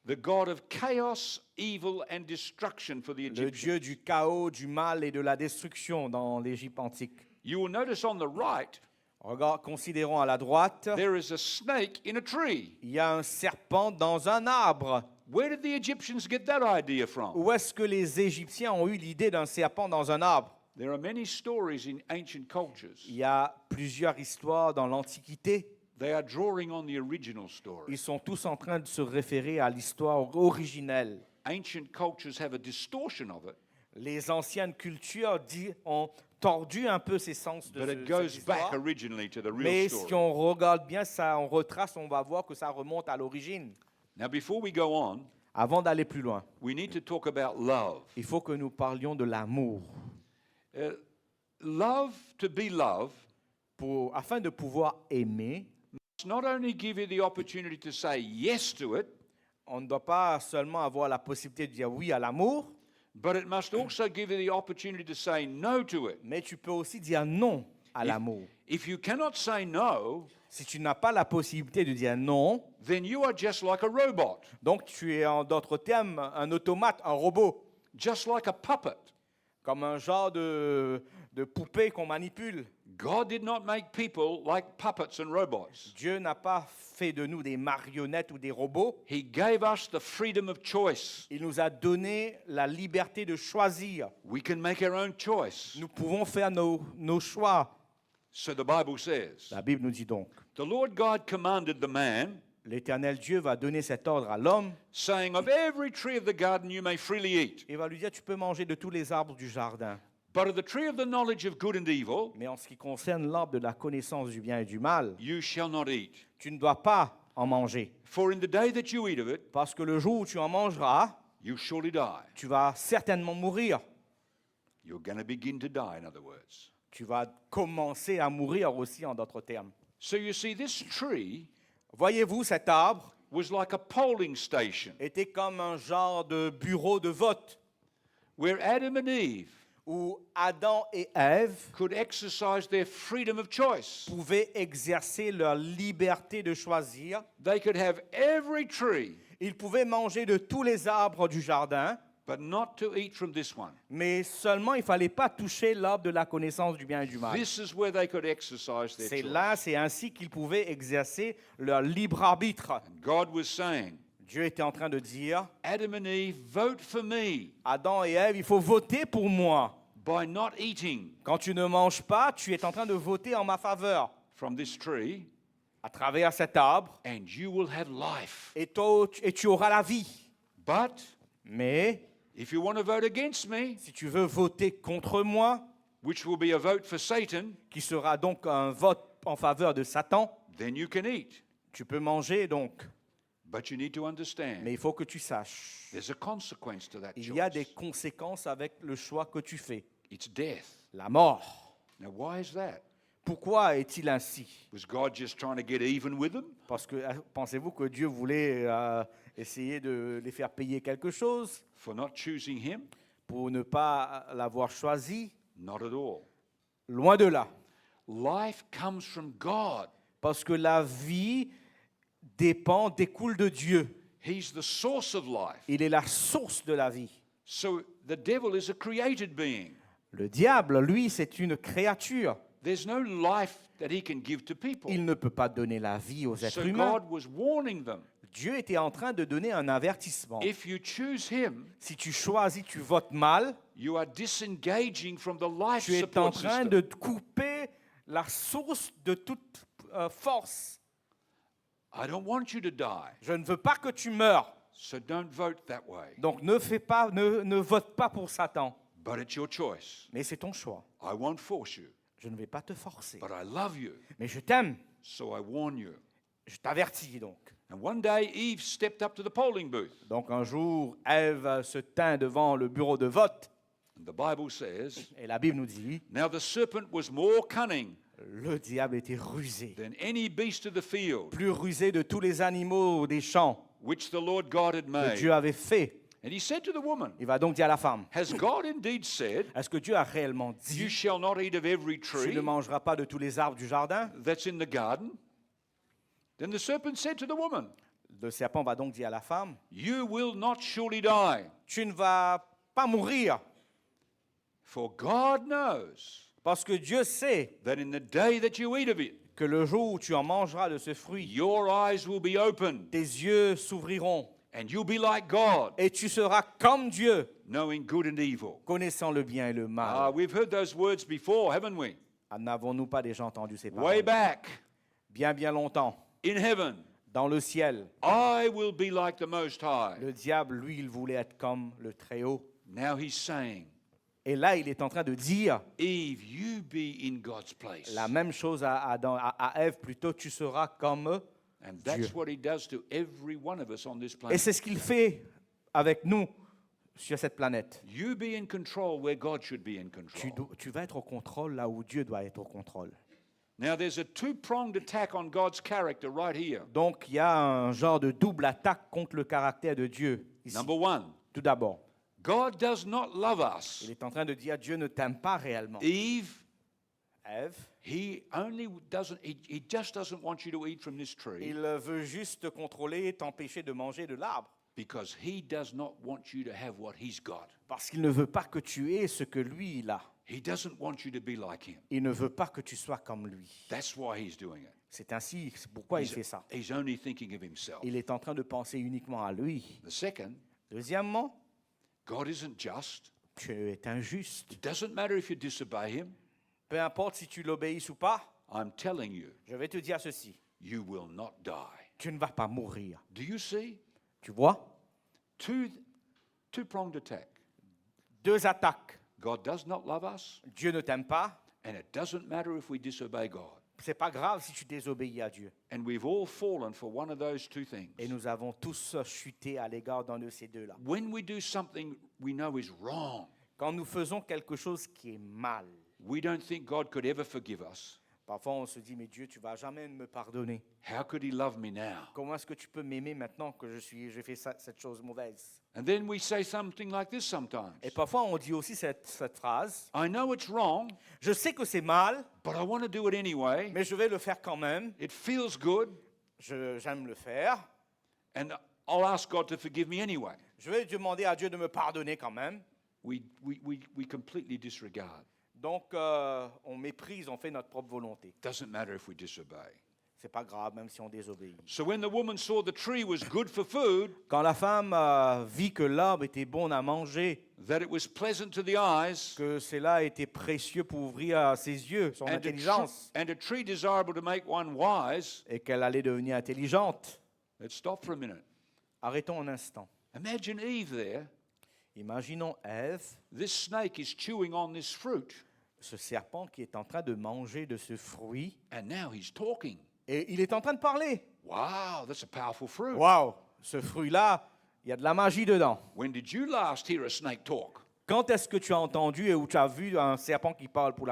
the god of chaos, evil, and destruction for the le Egyptians. dieu du chaos, du mal et de la destruction dans l'Égypte antique. You will notice on the right, Regarde, considérons à la droite, there is a snake in a tree. il y a un serpent dans un arbre. Where did the Egyptians get that idea from? Où est-ce que les Égyptiens ont eu l'idée d'un serpent dans un arbre? There are many stories in ancient cultures. Il y a plusieurs histoires dans l'Antiquité. They are drawing on the original story. Ils sont tous en train de se référer à l'histoire originelle. Ancient cultures have a distortion of it, Les anciennes cultures ont tordu un peu ces sens de but it cette goes histoire. back originally to the real Mais si story. on regarde bien ça, on retrace, on va voir que ça remonte à l'origine. Now, before we go on, Avant d'aller plus loin, we need to talk about love. il faut que nous parlions de l'amour. Love, to be love, Afin de pouvoir aimer, must not only give you the opportunity to say yes to it, on ne doit pas seulement avoir la possibilité de dire oui à l'amour, but it must also give you the opportunity to say no to it. mais tu peux aussi dire non à l'amour. If you cannot say no, Si tu n'as pas la possibilité de dire non, then you are just like a robot, donc tu es en d'autres termes un automate, un robot, just like a puppet. comme un genre de poupée qu'on manipule. God did not make people like puppets and robots. Dieu n'a pas fait de nous des marionnettes ou des robots. He gave us the freedom of choice. Il nous a donné la liberté de choisir. We can make our own choice. Nous pouvons faire nos choix. So the Bible says, La Bible nous dit donc, the Lord God commanded the man, l'Éternel Dieu va donner cet ordre à l'homme. saying, of every tree of the garden you may freely eat, Il va lui dire, tu peux manger de tous les arbres du jardin. but of the tree of the knowledge of good and evil Mais en ce qui concerne l'arbre de la connaissance du bien et du mal, you shall not eat. tu ne dois pas en manger. For in the day that you eat of it, Parce que le jour où tu en mangeras, you surely die. tu vas certainement mourir. You're going to begin to die, in other words. Tu vas commencer à mourir aussi, en d'autres termes. So you see, this tree Voyez-vous, cet arbre was like a polling station était comme un genre de bureau de vote where Adam and Eve où Adam et Ève could exercise their freedom of choice. pouvaient exercer leur liberté de choisir. They could have every tree, Ils pouvaient manger de tous les arbres du jardin, but not to eat from this one. mais seulement il ne fallait pas toucher l'arbre de la connaissance du bien et du mal. This is where they could exercise their C'est choice. là, c'est ainsi qu'ils pouvaient exercer leur libre arbitre. And God was saying, Dieu était en train de dire, Adam and Eve, vote for me Adam et Ève, il faut voter pour moi. by not eating Quand tu ne manges pas, tu es en train de voter en ma faveur from this tree, à travers cet arbre, and you will have life. et tu auras la vie. But Mais if you want to vote against me, si tu veux voter contre moi, which will be a vote for Satan, qui sera donc un vote en faveur de Satan, then you can eat. tu peux manger donc. But you need to understand Mais il faut que tu saches, there's a consequence to that il y a des choice. conséquences avec le choix que tu fais. It's death. La mort. Now, why is that? Pourquoi est-il ainsi? Was God just trying to get even with them? Parce que pensez-vous que Dieu voulait essayer de les faire payer quelque chose For not choosing him? pour ne pas l'avoir choisi? Not at all. Loin de là. Life comes from God. Parce que la vie découle de Dieu. He's the source of life. Il est la source de la vie. So the devil is a created being. Le diable, lui, c'est une créature. There's no life that he can give to people. Il ne peut pas donner la vie aux êtres So humains. God was warning them. Dieu était en train de donner un avertissement. If you choose him, Si tu choisis, tu votes mal, you are disengaging from the life tu es en support train system. de couper la source de toute force. I don't want you to die, Je ne veux pas que tu meures. so don't vote that way. Donc ne vote pas pour Satan. But it's your choice. Mais c'est ton choix. I won't force you, Je ne vais pas te forcer. but I love you, Mais je t'aime. so I warn you. Je t'avertis donc. And one day Eve stepped up to the polling booth. Donc un jour, Ève se tint devant le bureau de vote. And the Bible says, Et la Bible nous dit, now the serpent was more cunning le diable était rusé. than any beast of the field Plus rusé de tous les animaux des champs which the Lord God had que Dieu made. avait fait. And he said to the woman, Il va donc dire à la femme, has God indeed said, est-ce que Dieu a réellement you dit, shall not eat of every tu tree ne mangeras pas de tous les arbres du jardin? that's in the garden? Then the serpent said to the woman, Le serpent va donc dire à la femme, you will not surely die, tu ne vas pas mourir, for God knows parce que Dieu sait that in the day that you eat of it, que le jour où tu en mangeras de ce fruit, your eyes will be opened, tes yeux s'ouvriront and you'll be like God, et tu seras comme Dieu, knowing good and evil. connaissant le bien et le Ah, mal. we've heard those words before, haven't we? N'avons-nous pas déjà entendu ces Way paroles? back Bien, bien longtemps, in heaven, dans le ciel, I will be like the Most High. le diable, lui, il voulait être comme le Très-Haut. Now he's saying, Et là, il est en train de dire Eve, you be in God's place. la même chose à Ève, plutôt, tu seras comme eux. And that's Dieu. what he does to every one of us on this Et planet. c'est ce qu'il fait avec nous sur cette planète. You be in control where God should be in control. Tu vas être au contrôle là où Dieu doit être au contrôle. Now there's a two-pronged attack on God's character right here. Donc, il y a un genre de double attaque contre le caractère de Dieu. Ici. Number one, Tout d'abord, God does not love us. il est en train de dire Dieu ne t'aime pas réellement. Eve, Ève, he just doesn't want you to eat from this tree il veut juste te contrôler et t'empêcher de manger de l'arbre. because he does not want you to have what he's got. Parce qu'il ne veut pas que tu aies ce que lui, il a. He doesn't want you to be like him. Il ne veut pas que tu sois comme lui. That's why he's doing it. C'est ainsi, c'est pourquoi il fait ça. He's only thinking of himself. Il est en train de penser uniquement à lui. The second, Deuxièmement, God isn't just. tu es injuste. It doesn't matter if you disobey him. Peu importe si tu l'obéis ou pas, I'm telling you, je vais te dire ceci. you will not die. Tu ne vas pas mourir. Do you see? Tu vois? Two-pronged attack. Deux attaques. God does not love us, Dieu ne t'aime pas. and it doesn't matter if we disobey God. C'est pas grave si tu désobéis à Dieu. And we've all fallen for one of those two things. Et nous avons tous chuté à l'égard d'un de ces deux-là. When we do something we know is wrong, Quand nous faisons quelque chose qui est mal, we don't think God could ever forgive us. parfois on se dit, mais Dieu, tu vas jamais me pardonner. How could he love me now? Comment est-ce que tu peux m'aimer maintenant que j'ai fait cette chose mauvaise? And then we say something like this sometimes. Et parfois on dit aussi cette phrase, I know it's wrong, je sais que c'est mal, but I want to do it anyway. mais je vais le faire quand même. It feels good, J'aime le faire. and I'll ask God to forgive me anyway. Je vais demander à Dieu de me pardonner quand même. We completely disregard. Donc, on méprise, on fait notre propre volonté. Doesn't matter if we disobey. C'est pas grave, même si on désobéit. So when the woman saw the tree was good for food, Quand la femme vit que l'arbre était bon à manger, that it was pleasant to the eyes, que cela était précieux pour ouvrir ses yeux, son intelligence, and a tree desirable to make one wise, et qu'elle allait devenir intelligente. let's stop for a minute. Arrêtons un instant. Imagine Eve there. Imaginons Ève, This snake is chewing on this fruit, ce serpent qui est en train de manger de ce fruit, and now he's talking. et il est en train de parler. Wow, that's a powerful fruit. Waouh, ce fruit-là, il y a de la magie dedans. When did you last hear a snake talk? Quand est-ce que tu as entendu ou tu as vu un serpent qui parle pour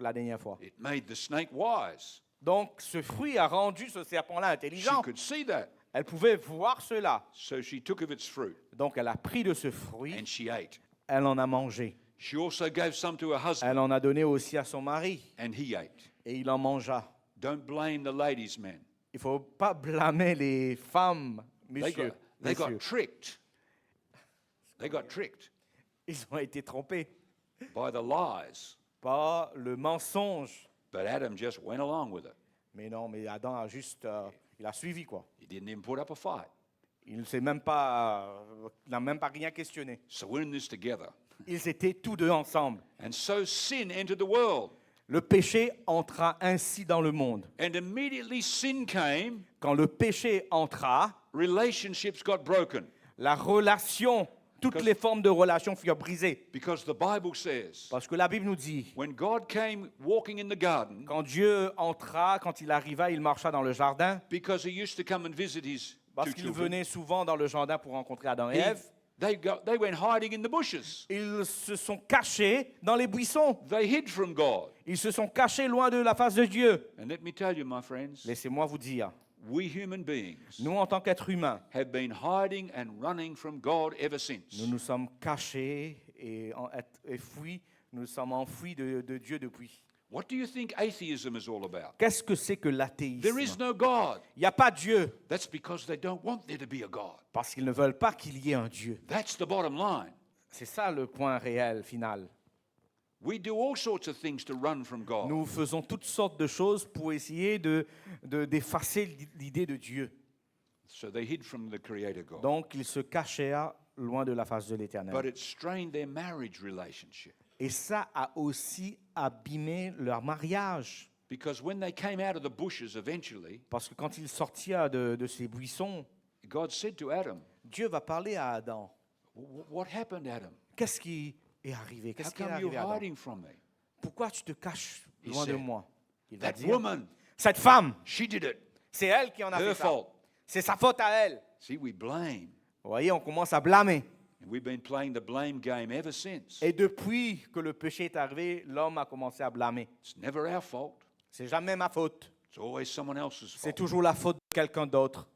la dernière fois. It made the snake wise. Donc, ce fruit a rendu ce serpent-là She intelligent. could see that. Elle pouvait voir cela. So she took of its fruit Donc, elle a pris de ce fruit, and she ate. elle en a mangé. She also gave some to her husband Elle en a donné aussi à son mari, and he ate. et il en mangea. Don't blame the ladies, men. Il ne faut pas blâmer les femmes, They messieurs. got messieurs. tricked. They got tricked Ils ont été trompés by the lies. par le mensonge. But Adam just went along with it. Mais non, mais Adam a juste, il a suivi quoi. He didn't even put up a fight. Il n'a même pas rien questionné. So we're in this together. Ils étaient tous deux ensemble. And so sin entered the world. Le péché entra ainsi dans le monde. And immediately sin came, Quand le péché entra, relationships got broken. la relation, toutes les formes de relations furent brisées. Because the Bible says, Parce que la Bible nous dit, when God came walking in the garden, quand Dieu entra, quand il arriva, il marcha dans le jardin, because he used to come and visit his parce two qu'il children, venait souvent dans le jardin pour rencontrer Adam et he- Ève, they went hiding in the bushes. ils se sont cachés dans les buissons. They hid from God. Ils se sont cachés loin de la face de Dieu. And let me tell you, my friends, Laissez-moi vous dire, we human beings nous en tant qu'êtres humains, have been hiding and running from God ever since. nous nous sommes cachés et fuis, nous nous sommes enfouis de Dieu depuis. What do you think atheism is all about? Qu'est-ce que c'est que There is l'athéisme? no God. Il n'y a pas Dieu That's because they don't want there to be a God. parce qu'ils ne veulent pas qu'il y ait un Dieu. That's the bottom line. C'est ça le point réel final. We do all sorts of things to run from God. Nous faisons toutes sortes de choses pour essayer d'effacer l'idée de Dieu. So they hid from the Creator God. Donc ils se cachèrent loin de la face de But l'Éternel. it strained their marriage relationship. Et ça a aussi abîmé leur mariage. Because when they came out of the bushes eventually, Parce que quand ils sortirent de ces buissons, God said to Adam, Dieu va parler à Adam. What happened, Adam? Qu'est-ce qui est arrivé? How Qu'est-ce qui est come arrivé you're à Adam? hiding from me? Pourquoi tu te caches He loin de said, moi? Il va That dire, woman, cette femme, she did it. c'est elle qui en a Her fait ça. fault. C'est sa faute à elle. See, we blame. Vous voyez, on commence à blâmer. And we've been playing the blame game ever since. Et depuis que le péché est arrivé, l'homme a commencé à blâmer. It's never our fault. C'est jamais ma faute. It's always someone else's C'est fault. toujours la faute de quelqu'un d'autre.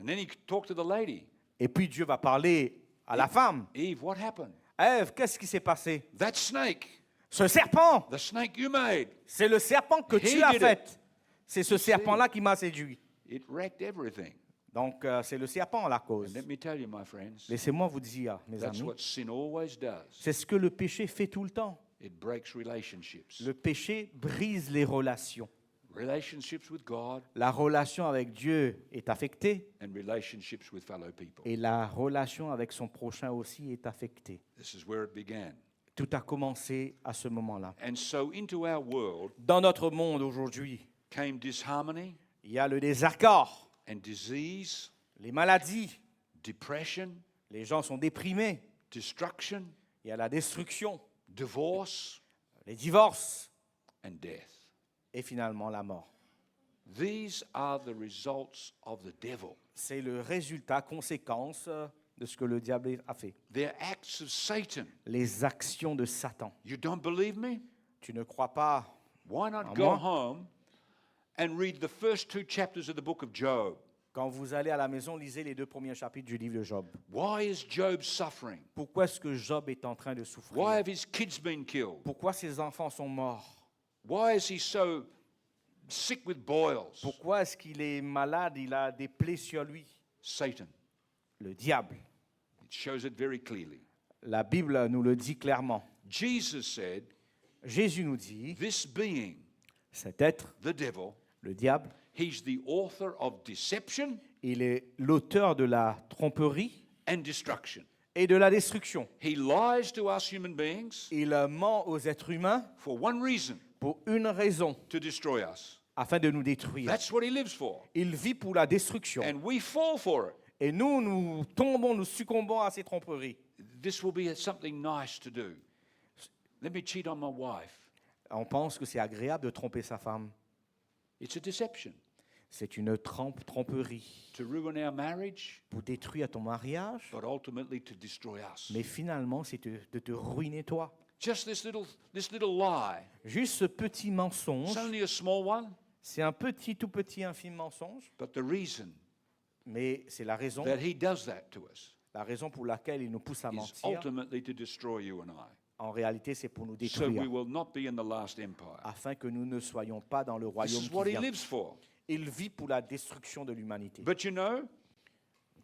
And then he talked to the lady. Et puis Dieu va parler à la femme. Eve, what happened? Ève, qu'est-ce qui s'est passé? That snake, Ce serpent, the snake you made, c'est le serpent que He tu as did fait. C'est ce serpent-là qui m'a séduit. it wrecked everything. Donc, c'est le serpent la cause. And let me tell you, my friends, Laissez-moi vous dire, mes that's amis, what sin always does. c'est ce que le péché fait tout le temps. It breaks relationships. Le péché brise les relations. Relationships with God La relation avec Dieu est affectée and relationships with fellow people. et la relation avec son prochain aussi est affectée. This is where it began. Tout a commencé à ce moment-là. And so into our world Dans notre monde aujourd'hui, came disharmony il y a le désaccord, and disease, les maladies, depression, les gens sont déprimés, destruction, il y a la destruction, divorce, les divorces and death. et finalement la mort. These are the results of the devil. C'est le résultat, conséquence de ce que le diable a fait. They're acts of Satan. Les actions de Satan. You don't believe me? Tu ne crois pas? Why not Ah, go moi? home and read the first 2 chapters of the book of Job? Quand vous allez à la maison, lisez les 2 premiers chapitres du livre de Job. Why is Job suffering? Pourquoi est-ce que Job est en train de Why souffrir? have his kids been killed? Pourquoi ses enfants sont morts? Why is he so sick with boils? Pourquoi est-ce qu'il est malade? Il a des plaies sur lui. Satan. Le diable. It shows it very clearly. La Bible nous le dit clairement. Jesus said, Jésus nous dit, this being, cet être, the devil, le diable, he's the author of deception il est l'auteur de la tromperie and destruction. et de la destruction. He lies to us human beings Il ment aux êtres humains for one reason, pour une raison, to destroy us. afin de nous détruire. That's what he lives for. Il vit pour la destruction. And we fall for it. Et nous tombons, nous succombons à ces tromperies. This will be something nice to do. Let me cheat on my wife. On pense que c'est agréable de tromper sa femme. It's a deception. C'est une tromperie To ruin our marriage, pour détruire ton mariage, but ultimately to destroy us. mais finalement, c'est de te ruiner toi. Just this little lie. Juste ce petit mensonge, It's only a small one, c'est un petit, tout petit, infime mensonge, but the reason mais c'est la raison that to us pour laquelle il nous pousse à is mentir. ultimately to destroy you and I. En réalité, c'est pour nous So we détruire, will not be in the last empire. afin que nous ne soyons pas dans le This royaume is qui what he vient. lives for. Il vit pour la destruction de l'humanité. But you know,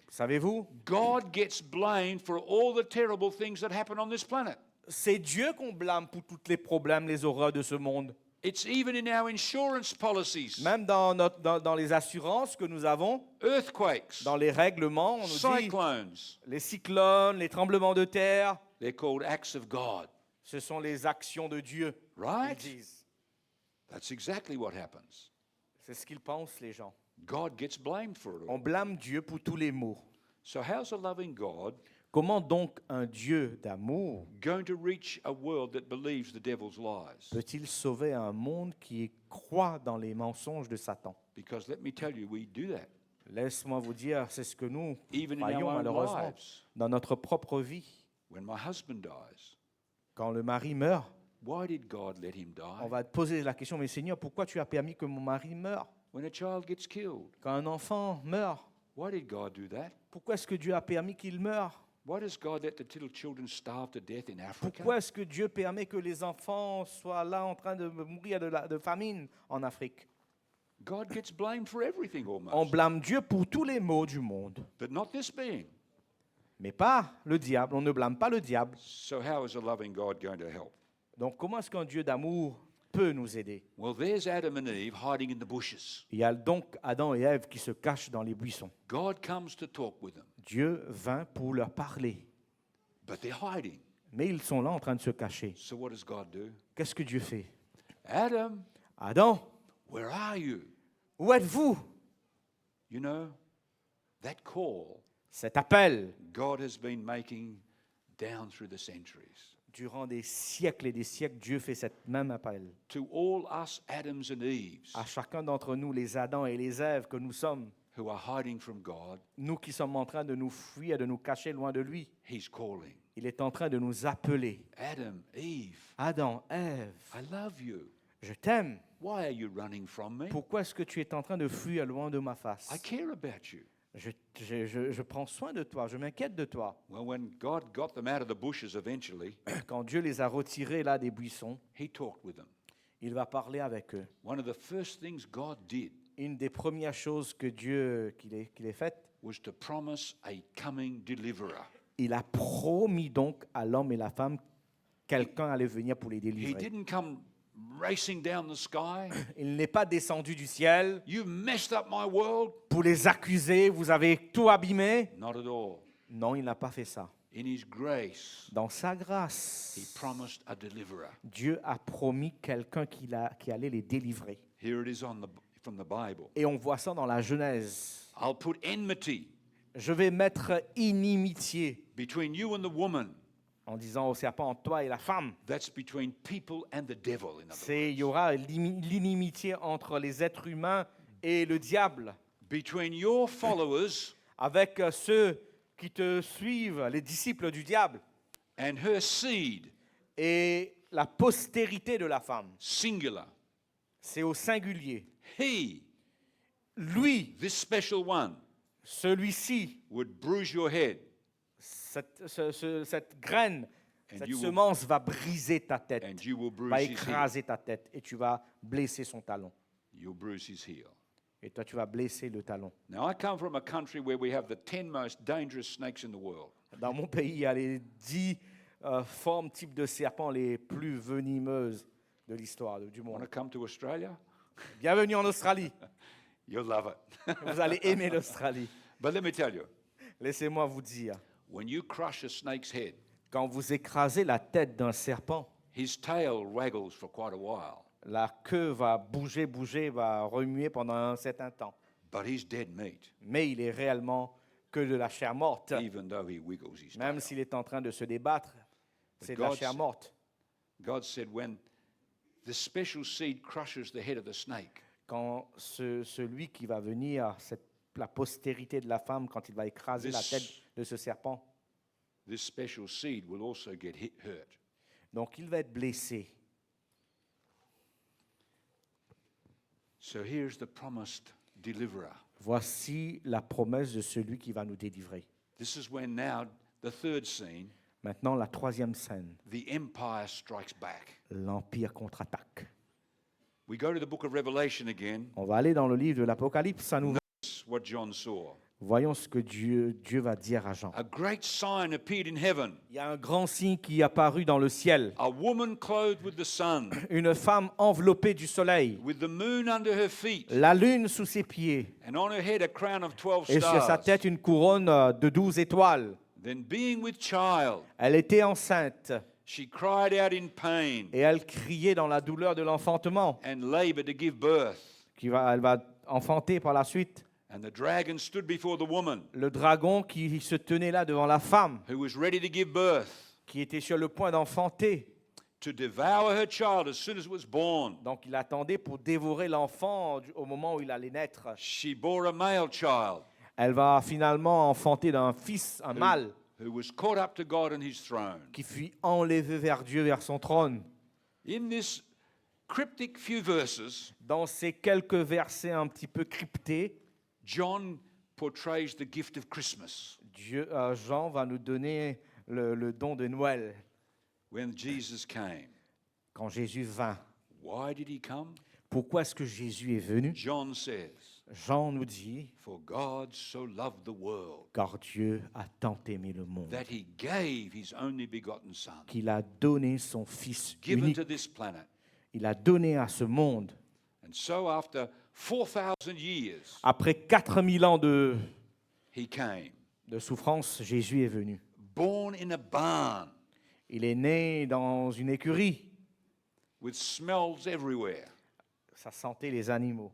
Savez-vous, God gets blamed for all the terrible things that happen on this planet. c'est Dieu qu'on blâme pour tous les problèmes, les horreurs de ce monde. It's even in our insurance policies. Même dans les assurances que nous avons, Earthquakes, dans les règlements, on nous dit cyclones, les cyclones, les tremblements de terre, they're called acts of God. ce sont les actions de Dieu. Ils Right? disent. That's exactly what happens. C'est ce qu'ils pensent, les gens. God gets blamed for it On all. blâme Dieu pour tous les maux. So how's a loving God Comment donc un Dieu d'amour going to reach a world that believes the devil's lies? peut-il sauver un monde qui croit dans les mensonges de Satan? Because let me tell you, we do that. Laisse-moi vous dire, c'est ce que nous Even in croyons our own malheureusement lives. dans notre propre vie. When my husband dies, Quand le mari meurt, why did God let him on die? va te poser la question, mais Seigneur, pourquoi tu as permis que mon mari meure? When a child gets killed, Quand un enfant meurt, why did God do that? pourquoi est-ce que Dieu a permis qu'il meure? Why does God let the little children starve to death in Africa? Pourquoi est-ce que Dieu permet que les enfants soient là en train de mourir de famine en Afrique? God gets blamed for everything On almost, blâme Dieu pour tous les maux du monde, but not this being. mais pas le diable. On ne blâme pas le diable. So how is a loving God going to help? Donc comment est-ce qu'un Dieu d'amour peut nous aider? Well, there's Adam and Eve hiding in the bushes. Il y a donc Adam et Ève qui se cachent dans les buissons. God comes to talk with them, Dieu vint pour leur parler, but they're hiding. mais ils sont là en train de se cacher. So what does God do? Qu'est-ce que Dieu fait? Adam, Adam, where are you? où êtes-vous? You know, that call Cet appel, God has been making down through the centuries. durant des siècles et des siècles, Dieu fait cet même appel. To all us Adams and Eves À chacun d'entre nous, les Adam et les Èves que nous sommes, who are hiding from God, nous qui sommes en train de nous fuir, de nous cacher loin de lui, He's calling. il est en train de nous appeler. Adam, Eve, Adam, Ève, I love you. je t'aime. Why are you running from me? Pourquoi est-ce que tu es en train de fuir loin de ma face? I care about you. Je prends soin de toi, je m'inquiète de toi. Well, when God got them out of the bushes eventually, Quand Dieu les a retirés là des buissons, He talked with them. il va parler avec eux. One of the first things God did Une des premières choses que Dieu qu'il ait faites, was to promise a coming deliverer. il a promis donc à l'homme et la femme quelqu'un allait venir pour les He délivrer. didn't come racing down the sky. Il n'est pas descendu du ciel You messed up my world. pour les accuser, vous avez tout abîmé. Not at all. Non, il n'a pas fait ça. In His grace, Dans sa He grâce, promised a deliverer. Dieu a promis quelqu'un qui allait les délivrer. Here it is from the Bible. Et on voit ça dans la Genèse. I'll put enmity Je vais mettre inimitié between you and the woman. en disant au serpent, toi et la femme. That's between people and the devil, in other Il y words. aura l'inimitié entre les êtres humains et le diable, Between your followers avec ceux qui te suivent, les disciples du diable, and her seed, et la postérité de la femme. singular. C'est au singulier. He, Lui, this special one, celui-ci, would bruise your head, cette graine, And cette you will- semence va briser ta tête, and you will va bruise his heel. écraser ta tête, et tu vas blesser son talon. You'll bruise his heel. Et toi, tu vas blesser le talon. Now, I come from a country where we have the 10 most dangerous snakes in the world. Dans mon pays, il y a les 10 formes, types de serpents les plus venimeuses de l'histoire du Want monde. to come to Australia? Bienvenue en Australie. You'll love it. Vous allez aimer l'Australie. But let me tell you, Laissez-moi vous dire, when you crush a snake's head, quand vous écrasez la tête d'un serpent, his tail waggles for quite a while, la queue va bouger, va remuer pendant un certain temps. but he's dead meat, Mais il est réellement que de la chair morte. even though he wiggles his Même tail. s'il est en train de se débattre, c'est de la God's- chair morte. God said, when the special seed crushes the head of the snake, Quand celui qui va venir, la postérité de la femme, quand il va écraser la This- tête de ce serpent, this special seed will also get hurt. Donc il va être blessé. So here's the promised deliverer. Voici la promesse de celui qui va nous délivrer. This is when now, the third scene, Maintenant, la troisième scène, the empire strikes back. l'Empire contre-attaque. We go to the book of Revelation again. On va aller dans le livre de l'Apocalypse à nouveau. That's what John saw. Voyons ce que Dieu va dire à Jean. A great sign appeared in heaven. Il y a un grand signe qui est apparu dans le ciel. A woman clothed with the sun, Une femme enveloppée du soleil, with the moon under her feet, la lune sous ses pieds, and on her head a crown of 12 et sur sa stars. tête une couronne de 12 étoiles. Then being with child, Elle était enceinte she cried out in pain et elle criait dans la douleur de l'enfantement. and labored to give birth. Elle va enfanter par la suite. And the dragon stood before the woman Le dragon qui se tenait là devant la femme, who was ready to give birth, qui était sur le point d'enfanter. to devour her child as soon as it was born. Donc il attendait pour dévorer l'enfant au moment où il allait naître. She bore a male child Elle va finalement enfanter d'un fils, un mâle, who was caught up to God and his throne. qui fut enlevé vers Dieu, vers son trône. In this cryptic few verses, Dans ces quelques versets un petit peu cryptés, John portrays the gift of Christmas Jean va nous donner le don de Noël when Jesus came. quand Jésus vint. Why did he come? Pourquoi est-ce que Jésus est venu? John says, Jean nous dit, for God so loved the world car Dieu a tant aimé le monde, that he gave his only begotten son, qu'il a donné son Fils given unique. to this planet. Il a donné à ce monde. And so after 4,000 years, Après 4000 ans de he came, souffrance, Jésus est venu. born in a barn Il est né dans une écurie. with smells everywhere. Ça sentait les animaux.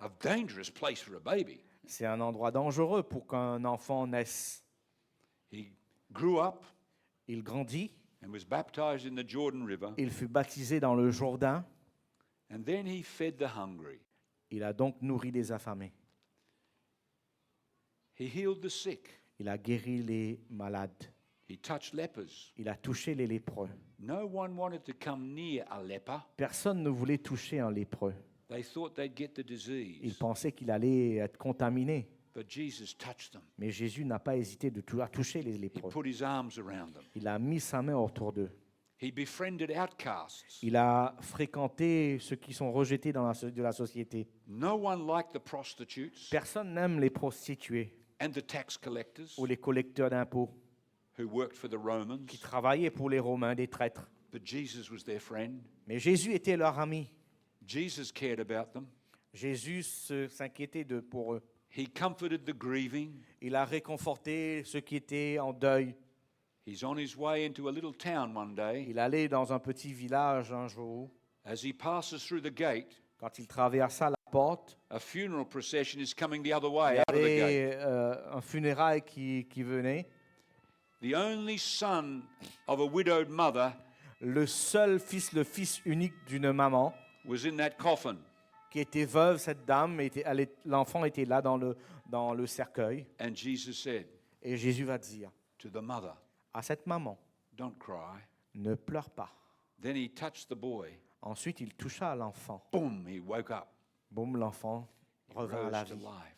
A dangerous place for a baby. C'est un endroit dangereux pour qu'un enfant naisse. He grew up Il grandit. and was baptized in the Jordan River, Il fut baptisé dans le Jourdain. and then he fed the hungry. Il a donc nourri les affamés. He healed the sick. Il a guéri les malades. He touched lepers. Il a touché les lépreux. No one wanted to come near a leper. Personne ne voulait toucher un lépreux. They thought they'd get the Il disease. pensait qu'il allait être contaminé. But Jesus touched them. Mais Jésus n'a pas hésité à toucher les He lépreux. put his arms around them. Il a mis sa main autour d'eux. He befriended outcasts. Il a fréquenté ceux qui sont rejetés de la société. No one liked the prostitutes Personne n'aime les prostituées and the tax collectors ou les collecteurs d'impôts who worked for the Romans. qui travaillaient pour les Romains, des traîtres. But Jesus was their friend. Mais Jésus était leur ami. Jesus cared about them. Jésus s'inquiétait pour eux. He comforted the grieving. Il a réconforté ceux qui étaient en deuil. He's on his way into a little town one day. Il allait dans un petit village un jour. As he passes through the gate, Quand il traversa la porte, a funeral procession is coming the other il way y out of the gate. avait un funérail qui venait. The only son of a widowed mother Le seul fils, le fils unique d'une maman, was in that coffin. qui était veuve, cette dame, l'enfant était là dans le cercueil. And Jesus said Et Jésus va dire to the mother, à cette maman, don't cry. ne pleure pas. Then he touched the boy. Ensuite, il toucha à l'enfant. Boom, he woke up. Boum, l'enfant He revint à la rose to vie. life.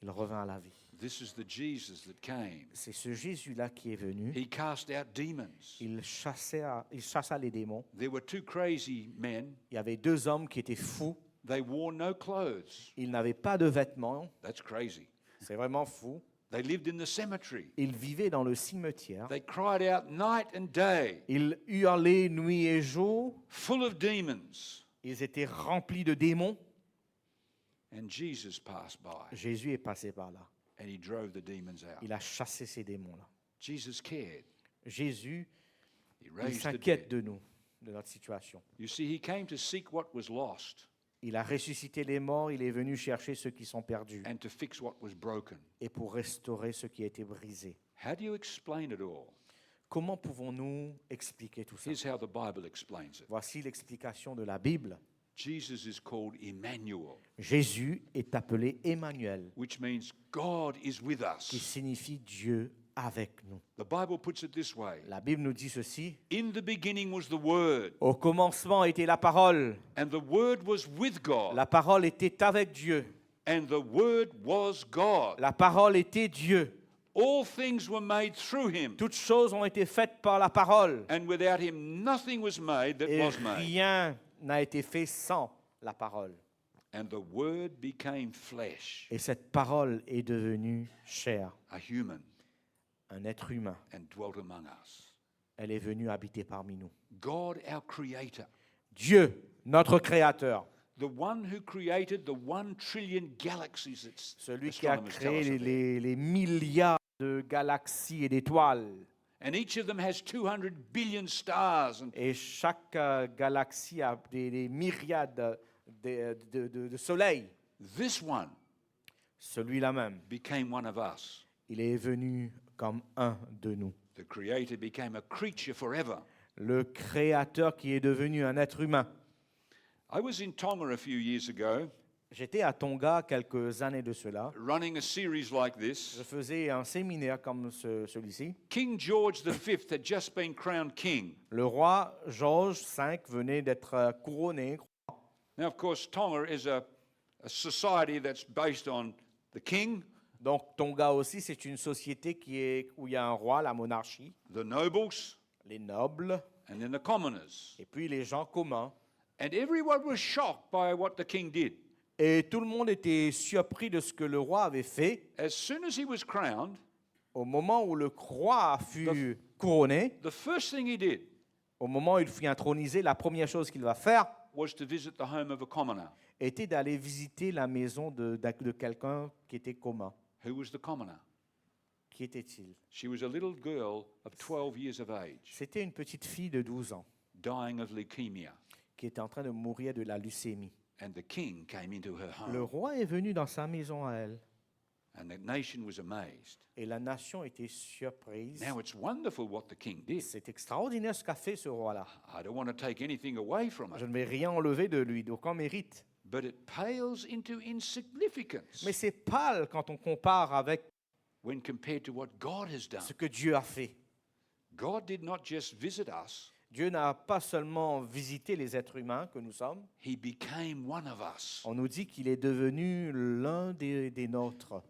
Il revint à la vie. This is the Jesus that came. C'est ce Jésus-là qui est venu. He cast out demons. Il chassa les démons. There were two crazy men. Il y avait 2 hommes qui étaient fous. They wore no clothes. Ils n'avaient pas de vêtements. That's crazy. C'est vraiment fou. They lived in the cemetery. Ils vivaient dans le cimetière. They cried out night and day, Ils hurlaient nuit et jour. full of demons. Ils étaient remplis de démons. And Jesus passed by Jésus est passé par là. and he drove the demons out. Il a chassé ces démons-là. Jesus cared. Jésus, He il raised the s'inquiète dead. de nous, de notre situation. You see, he came to seek what was lost Il a ressuscité les morts, il est venu chercher ceux qui sont perdus and to fix what was broken. et pour restaurer ce qui a été brisé. How do you explain it all? Comment pouvons-nous expliquer tout ça? Here's how the Bible explains it. Voici l'explication de la Bible. Jesus is called Emmanuel, Jésus est appelé Emmanuel, which means God is with qui us. signifie Dieu avec nous. The Bible puts it this way. La Bible nous dit ceci. In the beginning was the Word, Au commencement était la parole. and the Word was with God, La parole était avec Dieu. and the Word was God. La parole était Dieu. All things were made through him, Toutes choses ont été faites par la parole. and without him nothing was made that Et was made. rien n'a été fait sans la parole. And the Word became flesh, Et cette parole est devenue chair, a human, un être humain. and dwelt among us. Elle est venue habiter parmi nous. God, our Creator, Dieu, notre Créateur, the one who created the 1 trillion galaxies that celui qui a astronomers tell us créé of. les milliards de galaxies et d'étoiles. And each of them has 200 billion stars, and Et chaque galaxie a des myriades de soleils. this one Celui-là même, became one of us. il est venu comme un de nous. The Creator became a creature forever. Le Créateur qui est devenu un être humain. I was in Tonga a few years ago, J'étais à Tonga quelques années de cela. running a series like Je this. faisais un séminaire comme celui-ci. King George V had just been crowned king. Le roi George V venait d'être couronné. Now, of course, Tonga is a society that's based on the king, Donc Tonga aussi, c'est une société où il y a un roi, la monarchie, the nobles, les nobles, and then the commoners. et puis les gens communs. And everyone was shocked by what the king did. Et tout le monde était surpris de ce que le roi avait fait. As soon as he was crowned, Au moment où le roi fut couronné, the first thing he did au moment où il fut intronisé, la première chose qu'il va faire was to visit the home of a commoner. était d'aller visiter la maison de quelqu'un qui était commun. Who was the commoner? Qui était-il? She was a little girl of 12 years of age, C'était une petite fille de 12 ans dying of leukemia. qui était en train de mourir de la leucémie. And the king came into her Le home, roi est venu dans sa maison à elle and the nation was amazed. et la nation était surprise. Now, it's wonderful what the king did. C'est extraordinaire ce qu'a fait ce roi-là. I don't want to take anything away from Je it, ne vais rien enlever de lui, d'aucun mérite. but it pales into insignificance Mais c'est pâle quand on compare avec when compared to what God has done. ce que Dieu a fait. God did not just visit us, Dieu n'a pas seulement visité les êtres humains que nous sommes, he became one of us. on nous dit qu'il est devenu l'un des nôtres.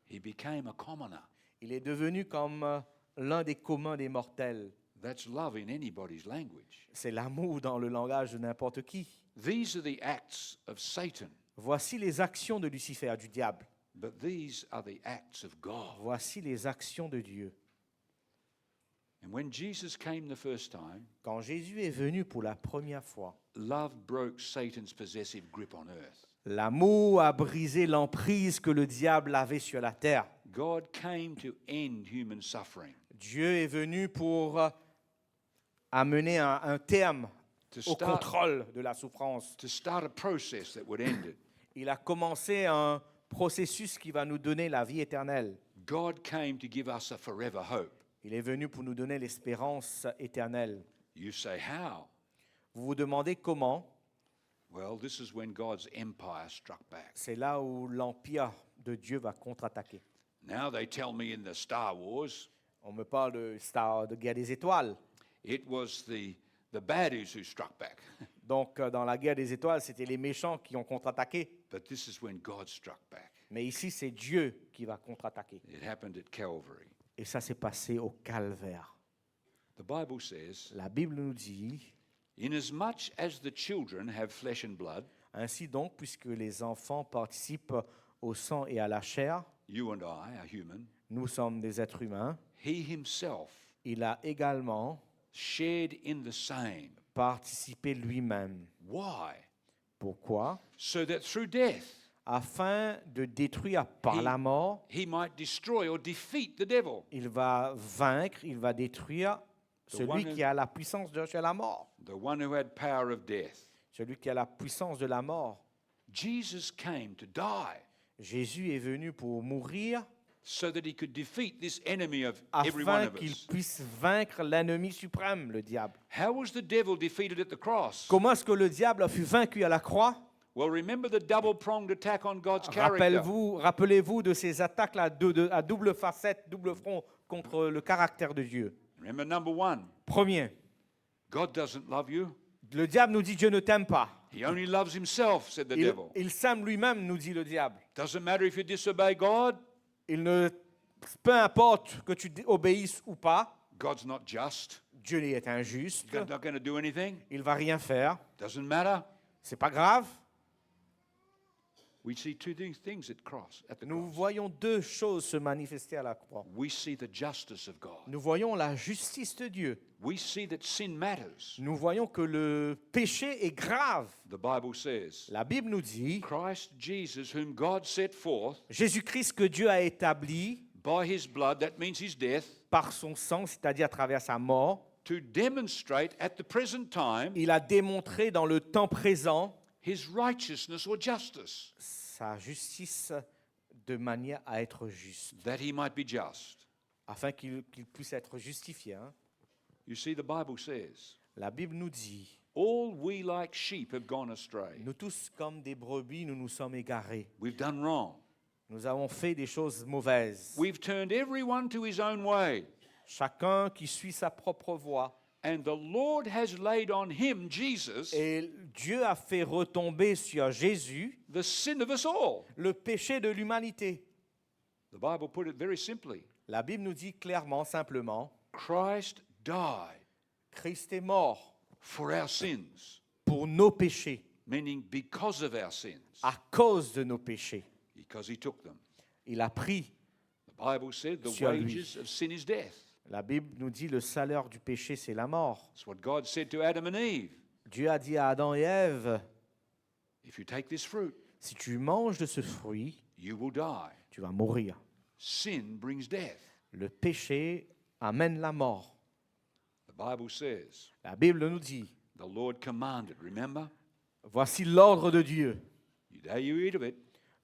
He became a commoner. Il est devenu comme l'un des communs des mortels. That's love in anybody's language. C'est l'amour dans le langage de n'importe qui. These are the acts of Satan, Voici les actions de Lucifer, du diable. but these are the acts of God. Voici les actions de Dieu. And when Jesus came the first time, Quand Jésus est venu pour la première fois, love broke Satan's possessive grip on earth. l'amour a brisé l'emprise que le diable avait sur la terre. God came to end human suffering, Dieu est venu pour amener un terme to au start, contrôle de la souffrance. to start a process that would end it. Il a commencé un processus qui va nous donner la vie éternelle. God came to give us a forever hope. Il est venu pour nous donner l'espérance éternelle. You say, how? Vous vous demandez comment? Well, this is when God's empire struck back. C'est là où l'empire de Dieu va contre-attaquer. Now they tell me in the Star Wars, On me parle de guerre des étoiles. it was the baddies who struck back. Donc, dans la guerre des étoiles, c'était les méchants qui ont contre-attaqué. But this is when God struck back. Mais ici, c'est Dieu qui va contre-attaquer. It happened at Calvary. Et ça s'est passé au calvaire. The Bible says, La Bible nous dit, inasmuch as the children have flesh and blood, ainsi donc, puisque les enfants participent au sang et à la chair, you and I are human, nous sommes des êtres humains, he himself il a également shared in the same. participé lui-même. Why? Pourquoi? So that through death, Afin de détruire par la mort, he might destroy or defeat the devil, il va vaincre, il va détruire celui one qui a la puissance de la mort. the one who had power of death. Celui qui a la puissance de la mort. Jesus came to die Jésus est venu pour mourir so that he could defeat this enemy of every one afin of qu'il us. puisse vaincre l'ennemi suprême, le diable. How was the devil defeated at the cross? Comment est-ce que le diable a fut vaincu à la croix? Well, remember the double-pronged attack on God's character. Rappelez-vous de ces attaques-là à double facette, double front contre le caractère de Dieu. Remember number one, Premier, God doesn't love you. le diable nous dit Dieu ne t'aime pas. He only loves himself, said the Il, devil. il s'aime lui-même, nous dit le diable. Doesn't matter if you disobey God. Peu importe que tu obéisses ou pas, God's not just. Dieu est injuste. God's not going to do anything. Il va rien faire. Doesn't matter. C'est pas grave. We see two things at the Nous cross. voyons deux choses se manifester à la croix. We see the justice of God. Nous voyons la justice de Dieu. We see that sin matters. Nous voyons que le péché est grave. The Bible says, La Bible nous dit, Christ Jesus, whom God set forth Jésus-Christ que Dieu a établi by his blood, that means his death, par son sang, c'est-à-dire à travers sa mort, to demonstrate at the present time il a démontré dans le temps présent his righteousness or justice, sa justice de manière à être juste, that he might be just. afin qu'il puisse être justifié. Hein. You see, the Bible says, La Bible nous dit, all we like sheep have gone astray. nous tous comme des brebis, nous nous sommes égarés. We've done wrong. Nous avons fait des choses mauvaises. We've turned everyone to his own way. Chacun qui suit sa propre voie. And the Lord has laid on him, Jesus, Et Dieu a fait retomber sur Jésus the sin of us all. le péché de l'humanité. The Bible put it very simply. La Bible nous dit clairement, simplement, Christ died Christ est mort for our sins, pour nos péchés, meaning because of our sins, à cause de nos péchés. because he took them. Il a pris. The Bible said the Sur lui. wages of sin is death. La Bible nous dit le salaire du péché, c'est la mort. That's what God said to Adam and Eve. Dieu a dit à Adam et Ève, If you take this fruit, si tu manges de ce fruit, you will die. tu vas mourir. Sin brings death. Le péché amène la mort. The Bible says, La Bible nous dit, the Lord commanded, remember? voici l'ordre de Dieu. The day you eat of it,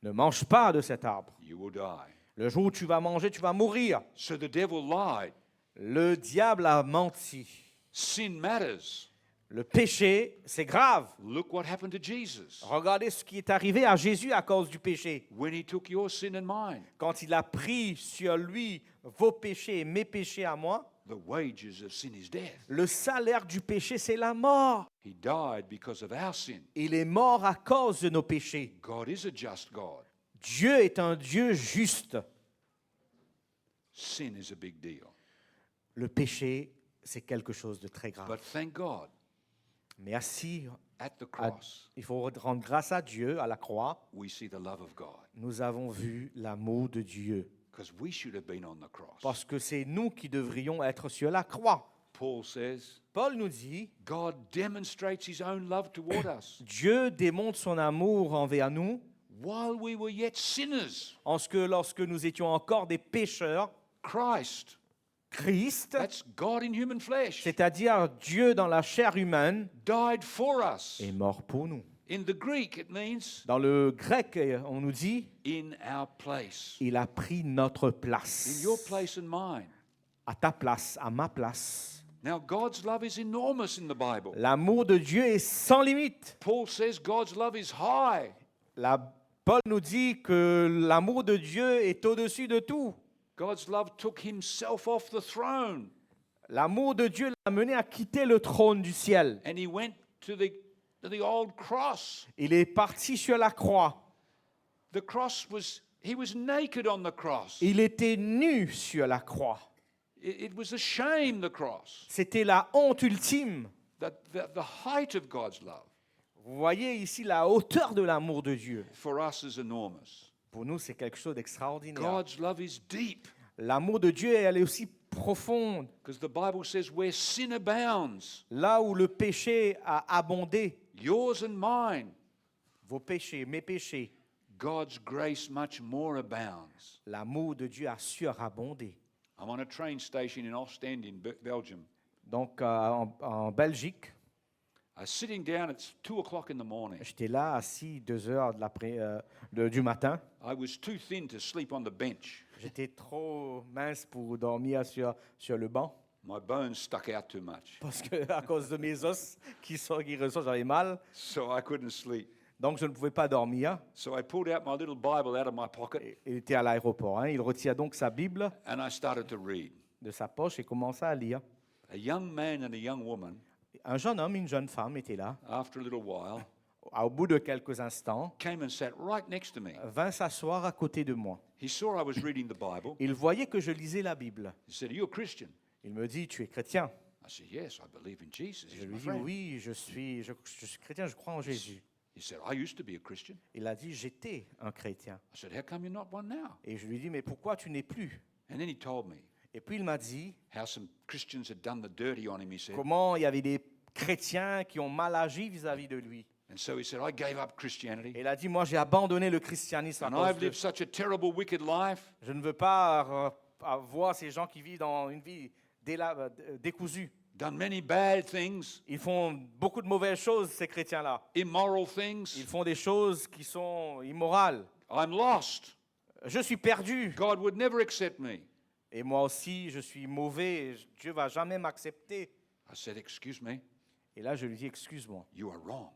Ne mange pas de cet arbre. you will die. Le jour où tu vas manger, tu vas mourir. So the devil lied. Le diable a menti. Sin matters. Le péché, c'est grave. Look what happened to Jesus Regardez ce qui est arrivé à Jésus à cause du péché. when he took your sin and mine. Quand il a pris sur lui vos péchés et mes péchés à moi, The wages of sin is death. le salaire du péché, c'est la mort. He died because of our sin. Il est mort à cause de nos péchés. God is a just God. Dieu est un Dieu juste. Sin is a big deal. Le péché, c'est quelque chose de très grave. But thank God, Merci. at the cross, Il faut rendre grâce à Dieu à la croix. we see the love of God. Nous avons vu l'amour de Dieu. Because we should have been on the cross. Parce que c'est nous qui devrions être sur la croix. Paul says, Paul nous dit, God demonstrates his own love toward us Dieu démontre son amour envers nous while we were yet sinners. en ce que lorsque nous étions encore des pécheurs, Christ, Christ, that's God in human flesh, c'est-à-dire Dieu dans la chair humaine, died for us. est mort pour nous. In the Greek, it means Dans le grec, on nous dit, in our place, il a pris notre in place. your place and mine. À ta place, à ma place. Now, God's love is enormous in the Bible. L'amour de Dieu est sans limite. Paul says God's love is high. Paul nous dit que l'amour de Dieu est au-dessus de tout. God's love took himself off the throne L'amour de Dieu l'a mené à quitter le trône du ciel. and he went to the old cross. Il est parti sur la croix. The cross was, he was naked on the cross. Il était nu sur la croix. It was a shame, the cross. C'était la honte ultime. The height of God's love Vous voyez ici la hauteur de l'amour de Dieu. for us is enormous. Pour nous, c'est quelque chose d'extraordinaire. God's love is deep L'amour de Dieu, elle est aussi profonde. because the Bible says where sin abounds, Là où le péché a abondé, yours and mine, vos péchés, mes péchés, God's grace much more abounds. l'amour de Dieu a surabondé. I'm on a train station in Ostend in Belgium. Donc, en Belgique, I was sitting down, it's 2 o'clock in the morning. j'étais là assis 2 heures du matin. I was too thin to sleep on the bench. J'étais trop mince pour dormir sur le banc My bones stuck out too much, parce que à cause de mes os qui ressortent, j'avais mal. so I couldn't sleep. Donc, je ne pouvais pas dormir. So I pulled out my little Bible out of my pocket Il était à l'aéroport. Hein. Il retire donc sa Bible and I started to read. de sa poche et commence à lire. A young man and a young woman, Un jeune homme et une jeune femme étaient là. after a little while, Au bout de quelques instants, came and sat right next to me. vint s'asseoir à côté de moi. He saw I was reading the Bible. Il voyait que je lisais la Bible. He said, "Are you a Christian?" Il me dit, tu es chrétien? I said, "Yes, I believe in Jesus. Je He's lui my dis, friend." oui, je suis chrétien, je crois en Jésus. He said, "I used to be a Christian." Il a dit, j'étais un chrétien. I said, "How come you're not one now?" Et je lui dis, mais pourquoi tu n'es plus? And then he told me Et puis il m'a dit how some Christians had done the dirty on him, he said. comment il y avait des chrétiens qui ont mal agi vis-à-vis de lui. And so he said, "I gave up Christianity. Et il a dit, moi j'ai abandonné le christianisme à And cause I've de... lived such a terrible, wicked life. Je ne veux pas voir ces gens qui vivent dans une vie décousue. Done many bad things, Ils font beaucoup de mauvaises choses, ces chrétiens-là. immoral Ils things. font des choses qui sont immorales. I'm lost. Je suis perdu. God would never accept me." Et moi aussi, je suis mauvais. Dieu va jamais m'accepter. I said, "Excuse me, Et là, je lui dis, excuse-moi, you are wrong.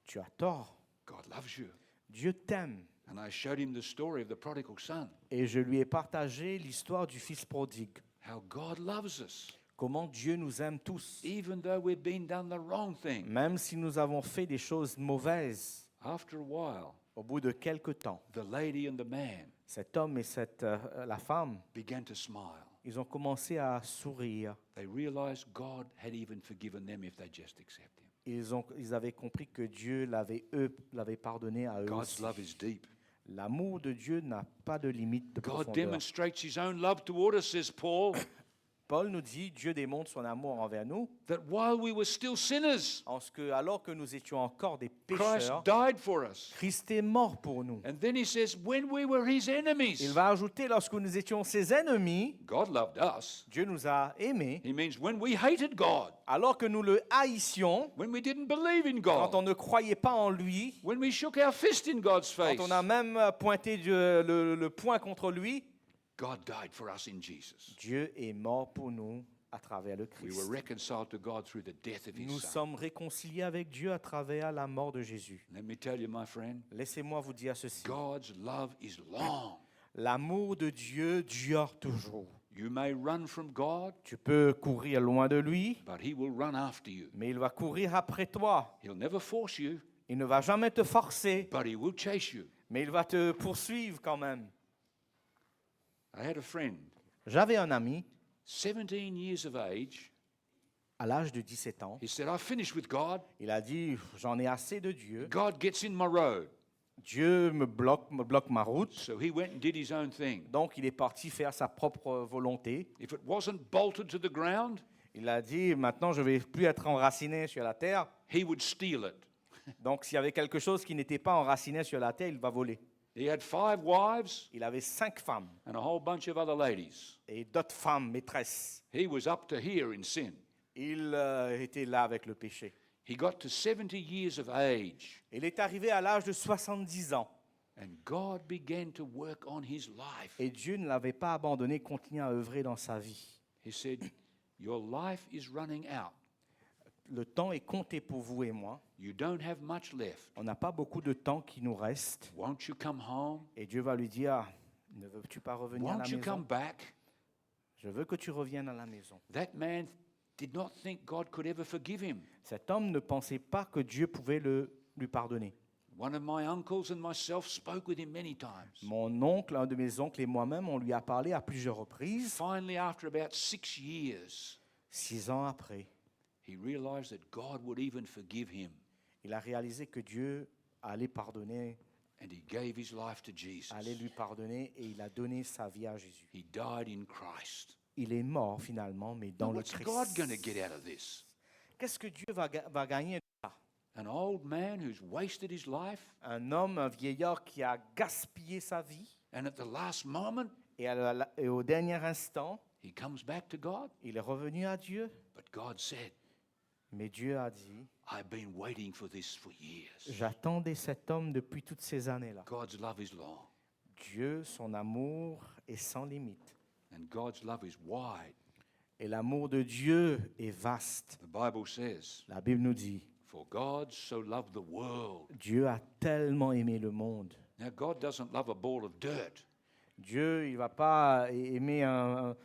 tu as tort. God loves you." Dieu t'aime. And I showed him the story of the prodigal son, Et je lui ai partagé l'histoire du fils prodigue. how God loves us, Comment Dieu nous aime tous. even though we've been done the wrong thing. Même si nous avons fait des choses mauvaises, After a while, au bout de quelque temps, the lady and the man cet homme et la femme, began to smile. ils ont commencé à sourire. They realized God had even forgiven them if they just accept him. Ils avaient compris que Dieu l'avait pardonné à eux God's aussi. love is deep. L'amour de Dieu n'a pas de limite de God profondeur. demonstrates his own love toward us, says Paul, Paul nous dit, Dieu démontre son amour envers nous, that while we were still sinners, en ce que, alors que nous étions encore des Christ pécheurs, died for us. Christ est mort pour nous. And then he says, when we were his Il enemies, va ajouter, lorsque nous étions ses ennemis, God loved us. Dieu nous a aimés, He means when we hated God, alors que nous le haïssions, when we didn't believe in quand on God, ne croyait pas en lui, when we shook our fist in God's face, quand on a même pointé le poing contre lui, God died for us in Jesus. Dieu est mort pour nous à travers le We Christ. were reconciled to God through the death of his Nous son. sommes réconciliés avec Dieu à travers la mort de Jésus. Let me tell you, my friend, Laissez-moi vous dire ceci. God's love is long. L'amour de Dieu dure toujours. You may run from God, Tu peux courir loin de lui, but he will run after you. mais il va courir après toi. He'll never force you, Il ne va jamais te forcer, but he will chase you. mais il va te poursuivre quand même. I had a friend, J'avais un ami, 17 years of age. à l'âge de 17 ans. He said, "I've finished with God. Il a dit, j'en ai assez de Dieu. God gets in my road." Dieu me bloque ma route. So he went and did his own thing. Donc il est parti faire sa propre volonté. If it wasn't bolted to the ground, Il a dit, maintenant je ne vais plus être enraciné sur la terre. he would steal it. Donc s'il y avait quelque chose qui n'était pas enraciné sur la terre, il va voler. He had 5 wives Il avait 5 femmes and a whole bunch of other ladies. et d'autres femmes maîtresses. He was up to here in sin. Il était là avec le péché. He got to 70 years of age, Il est arrivé à l'âge de 70 ans. and God began to work on his life. Et Dieu ne l'avait pas abandonné, continue à œuvrer dans sa vie. He said, "Your life is running out. Le temps est compté pour vous et moi. You don't have much left. On n'a pas beaucoup de temps qui nous reste. Won't you come home? Et Dieu va lui dire, ne veux-tu pas revenir à la Won't you come maison? back?" Je veux que tu reviennes à la maison. That man did not think God could ever forgive him. Cet homme ne pensait pas que Dieu pouvait lui pardonner. One of my uncles and myself spoke with him many times. Mon oncle, un de mes oncles et moi-même, on lui a parlé à plusieurs reprises. Finally, after about 6 years, 6 ans après, he realized that God would even forgive him, il a réalisé que Dieu allait pardonner, and he gave his life to Jesus. allait lui pardonner et il a donné sa vie à Jésus. He died in Christ. Il est mort finalement, mais dans Now, le what's Christ. God going to get out of this? Qu'est-ce que Dieu va gagner de ça? An old man who's wasted his life, Un homme, un vieillard qui a gaspillé sa vie and at the last moment, et au dernier instant, he comes back to God. il est revenu à Dieu. But God said, Mais Dieu a dit, "I've been waiting for this for years." j'attendais cet homme depuis toutes ces années-là. God's love is long, Dieu, son amour est sans limite. and God's love is wide. Et l'amour de Dieu est vaste. The Bible says, La Bible nous dit, For God so loved the world. Dieu a tellement aimé le monde. Now, God doesn't love a ball of dirt. Dieu, il ne va pas aimer un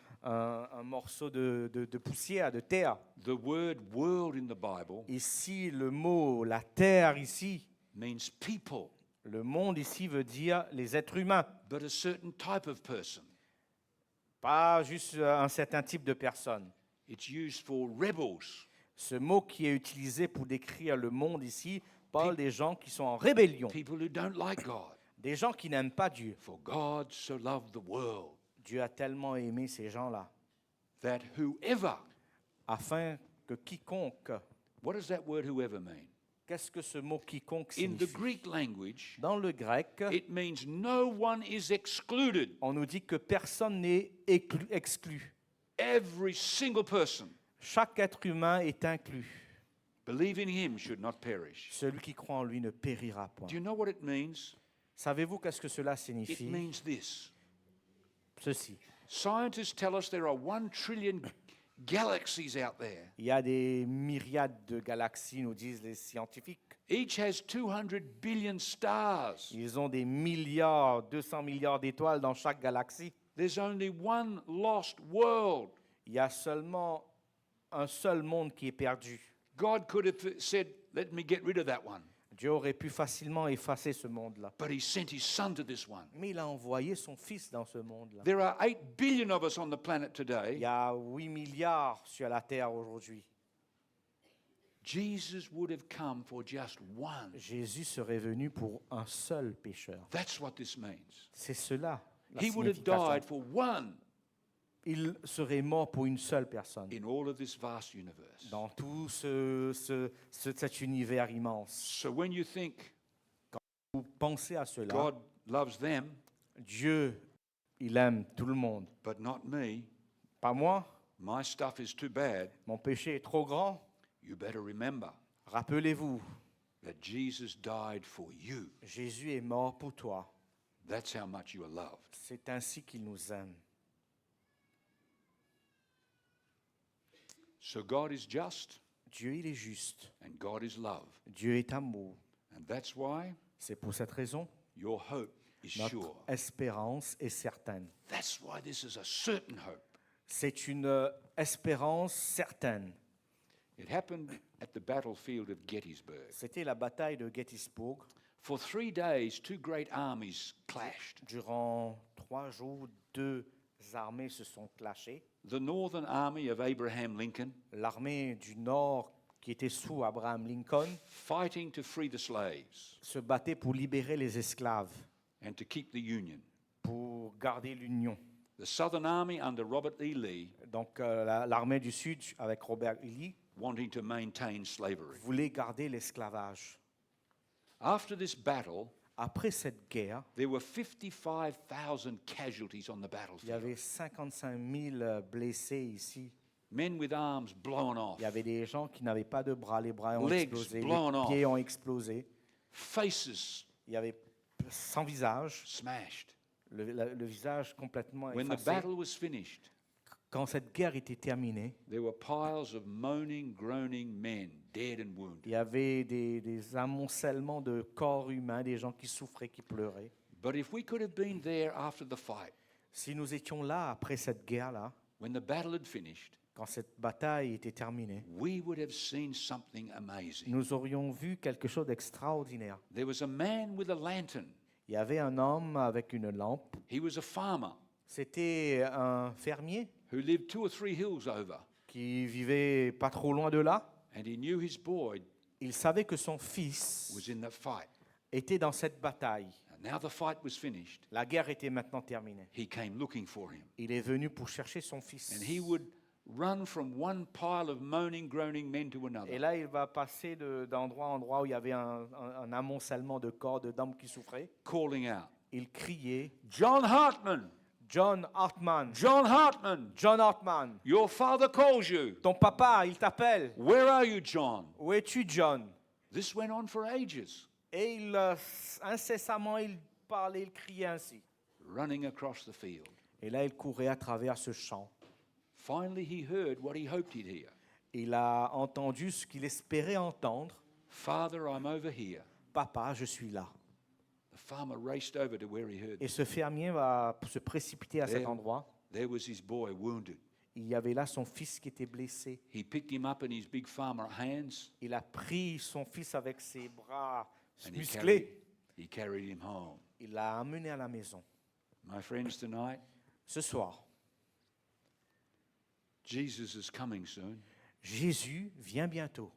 morceau de poussière, de terre. The word world in the Bible Ici, le mot, la terre ici, means people, le monde ici veut dire les êtres humains. but a certain type of person. Pas juste un certain type de personne. It's used for rebels, Ce mot qui est utilisé pour décrire le monde ici parle des gens qui sont en rébellion, people who don't like God. des gens qui n'aiment pas Dieu. For God so loved the world Dieu a tellement aimé ces gens-là, that whoever, afin que quiconque, what does that word whoever mean? qu'est-ce que ce mot quiconque In the signifie? Greek language, Dans le grec, it means no one is excluded. on nous dit que personne n'est exclu. Every single person, Chaque être humain est inclus. believe in him, should not perish. Celui qui croit en lui ne périra point. Do you know what it means? Savez-vous qu'est-ce que cela It signifie? means this. Ceci. Scientists tell us there are 1 trillion galaxies out there. Il y a des myriades de galaxies, nous disent les scientifiques. Each has 200 billion stars. Ils ont des milliards, 200 milliards d'étoiles dans chaque galaxie. There's only one lost world. Il y a seulement un seul monde qui est perdu. God could have said, let me get rid of that one. Dieu aurait pu facilement effacer ce monde-là. But he sent his son to this one. Mais il a envoyé son fils dans ce monde-là. There are 8 billion of us on the planet Il today. y a 8 milliards sur la terre aujourd'hui. Jesus would have come for just one. Jésus serait venu pour un seul pécheur. That's what this means. C'est cela, la He would have signification. died for one Il serait mort pour une seule personne. in all of this vast universe. Dans tout cet univers immense. So when you think Vous pensez à cela. God loves them, Dieu, il aime tout le monde. but not me, Pas moi. my stuff is too bad, Mon péché est trop grand. you better remember Rappelez-vous, that Jesus died for you. Jésus est mort pour toi. That's how much you are loved. C'est ainsi qu'il nous aime. So God is just Dieu, il est juste. and God is love. Dieu est amour. And that's why C'est pour cette raison, your hope is notre sure. espérance est certaine. That's why this is a certain hope. C'est une espérance certaine. It happened at the battlefield of Gettysburg. C'était la bataille de Gettysburg. For 3 days, 2 great armies clashed. Durant 3 jours, 2 armées se sont clashées. The Northern Army of Abraham Lincoln, L'armée du Nord, qui était sous Abraham Lincoln, fighting to free the slaves se battait pour libérer les esclaves, and to keep the Union. pour garder l'union. The Southern Army under Robert E. Lee, Donc l'armée du Sud, avec Robert E. Lee, wanting to maintain slavery. voulait garder l'esclavage. After this battle, Après cette guerre, there were 55,000 casualties on the il y battlefield. avait 55 000 blessés ici. Men with arms blown off, Il y avait des gens qui n'avaient pas de bras, les bras ont Legs explosé, blown les off. pieds ont explosé. faces Il y avait sans visage, smashed. le visage complètement When the effacé. battle was finished, Quand cette guerre était terminée, there were piles of moaning, groaning men, dead and wounded. il y avait des amoncellements de corps humains, des gens qui souffraient, qui pleuraient. But if we could have been there after the fight, Si nous étions là après cette guerre-là, when the battle had finished, quand cette bataille était terminée, we would have seen something amazing. nous aurions vu quelque chose d'extraordinaire. There was a man with a lantern. Il y avait un homme avec une lampe. He was a farmer C'était un fermier who lived 2 or 3 hills over, qui vivait pas trop loin de là. and he knew his boy Il savait que son fils was in that fight. était dans cette bataille. And now the fight was finished. La guerre était maintenant terminée. He came looking for him. Il est venu pour chercher son fils. And he would run from one pile of moaning, groaning men to Et another, là, il va passer d'endroit en endroit où il y avait un amoncellement de corps de d'hommes qui souffraient. calling out, Il criait, John Hartman, John Hartman, John Hartman, John Hartman, your father calls you. ton papa, il t'appelle. Where are you, John? Où es-tu, John? This went on for ages, Et incessamment, il parlait, il criait ainsi. running across the field. Et là, il courait à travers ce champ. Finally, he heard what he hoped he'd hear. Il a entendu ce qu'il espérait entendre. Father, I'm over here. Papa, je suis là. The farmer raced over to where he heard. Et ce fermier va se précipiter à cet There. endroit. There was his boy wounded. Il y avait là son fils qui était blessé. He picked him up in his big farmer hands Il a pris son fils avec ses bras and musclés. he carried him home. Il l'a amené à la maison. My friends, tonight, Ce soir, Jesus is coming soon. Jésus vient bientôt.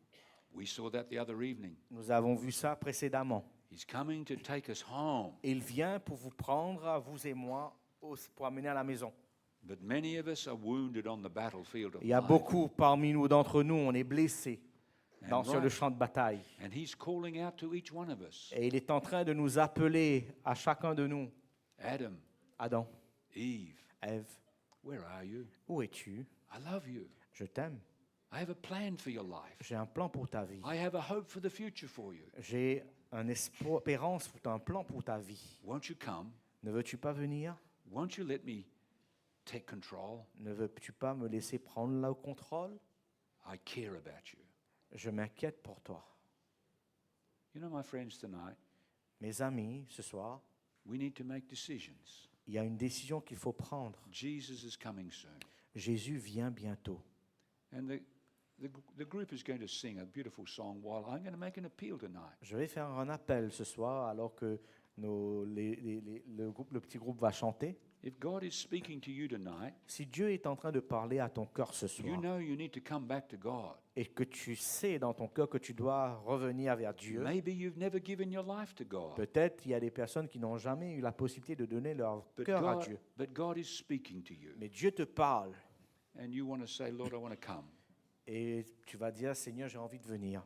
We saw that the other evening. Nous avons vu ça précédemment. He's coming to take us home. Il vient pour vous prendre, vous et moi, pour amener à la maison. But many of us are wounded on the battlefield of Il y a life. beaucoup parmi nous, d'entre nous, on est blessés sur le right. champ de bataille. And he's calling out to each one of us. Et il est en train de nous appeler à chacun de nous. Adam, Adam, Eve, Ève, where are you? où es-tu? I love you. Je t'aime. I have a plan for your life. J'ai un plan pour ta vie. I have a hope for the future for you. J'ai un espérance, un plan pour ta vie. Won't you come? Ne veux-tu pas venir? Won't you let me take control? Ne veux-tu pas me laisser prendre le contrôle? I care about you. Je m'inquiète pour toi. You know, my friends, tonight, Mes amis, ce soir, we need to make decisions. il y a une décision qu'il faut prendre. Jesus is coming soon. Jésus vient bientôt. And the group is going to sing a beautiful song while I'm going to make an appeal tonight. Je vais faire un appel ce soir alors que le petit groupe va chanter. If God is speaking to you tonight, Si Dieu est en train de parler à ton cœur ce you soir know you need to come back to God. et que tu sais dans ton cœur que tu dois revenir vers Dieu, Maybe you've never given your life to God. peut-être il y a des personnes qui n'ont jamais eu la possibilité de donner leur cœur à Dieu. But God is speaking to you. Mais Dieu te parle And you want to say, Lord, I want to come. et tu vas dire, Seigneur, j'ai envie de venir.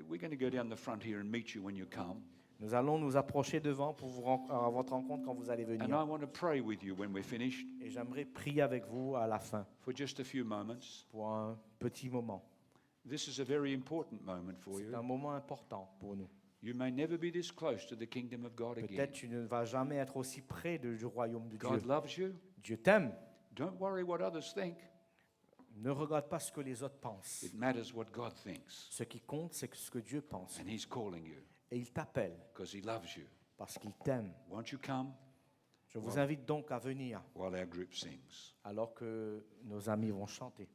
We're going to go down the front here and meet you when you come. Nous allons nous approcher devant pour à votre rencontre quand vous allez And I venir. want to pray with you when we're finished Et j'aimerais prier avec vous à la fin for just a few moments. pour un petit moment. This is a very important moment for C'est you. un moment important pour nous. You may never be this close to the kingdom of God again. Peut-être tu ne vas jamais être aussi près du royaume de Dieu. God loves you. Dieu t'aime. Don't worry what others think. Ne regarde pas ce que les autres pensent. It matters what God thinks. Ce qui compte, c'est ce que Dieu pense. And He's calling you Et il t'appelle because He loves you. parce qu'il t'aime. Won't you come Je vous invite donc à venir while our group sings? alors que nos amis vont chanter.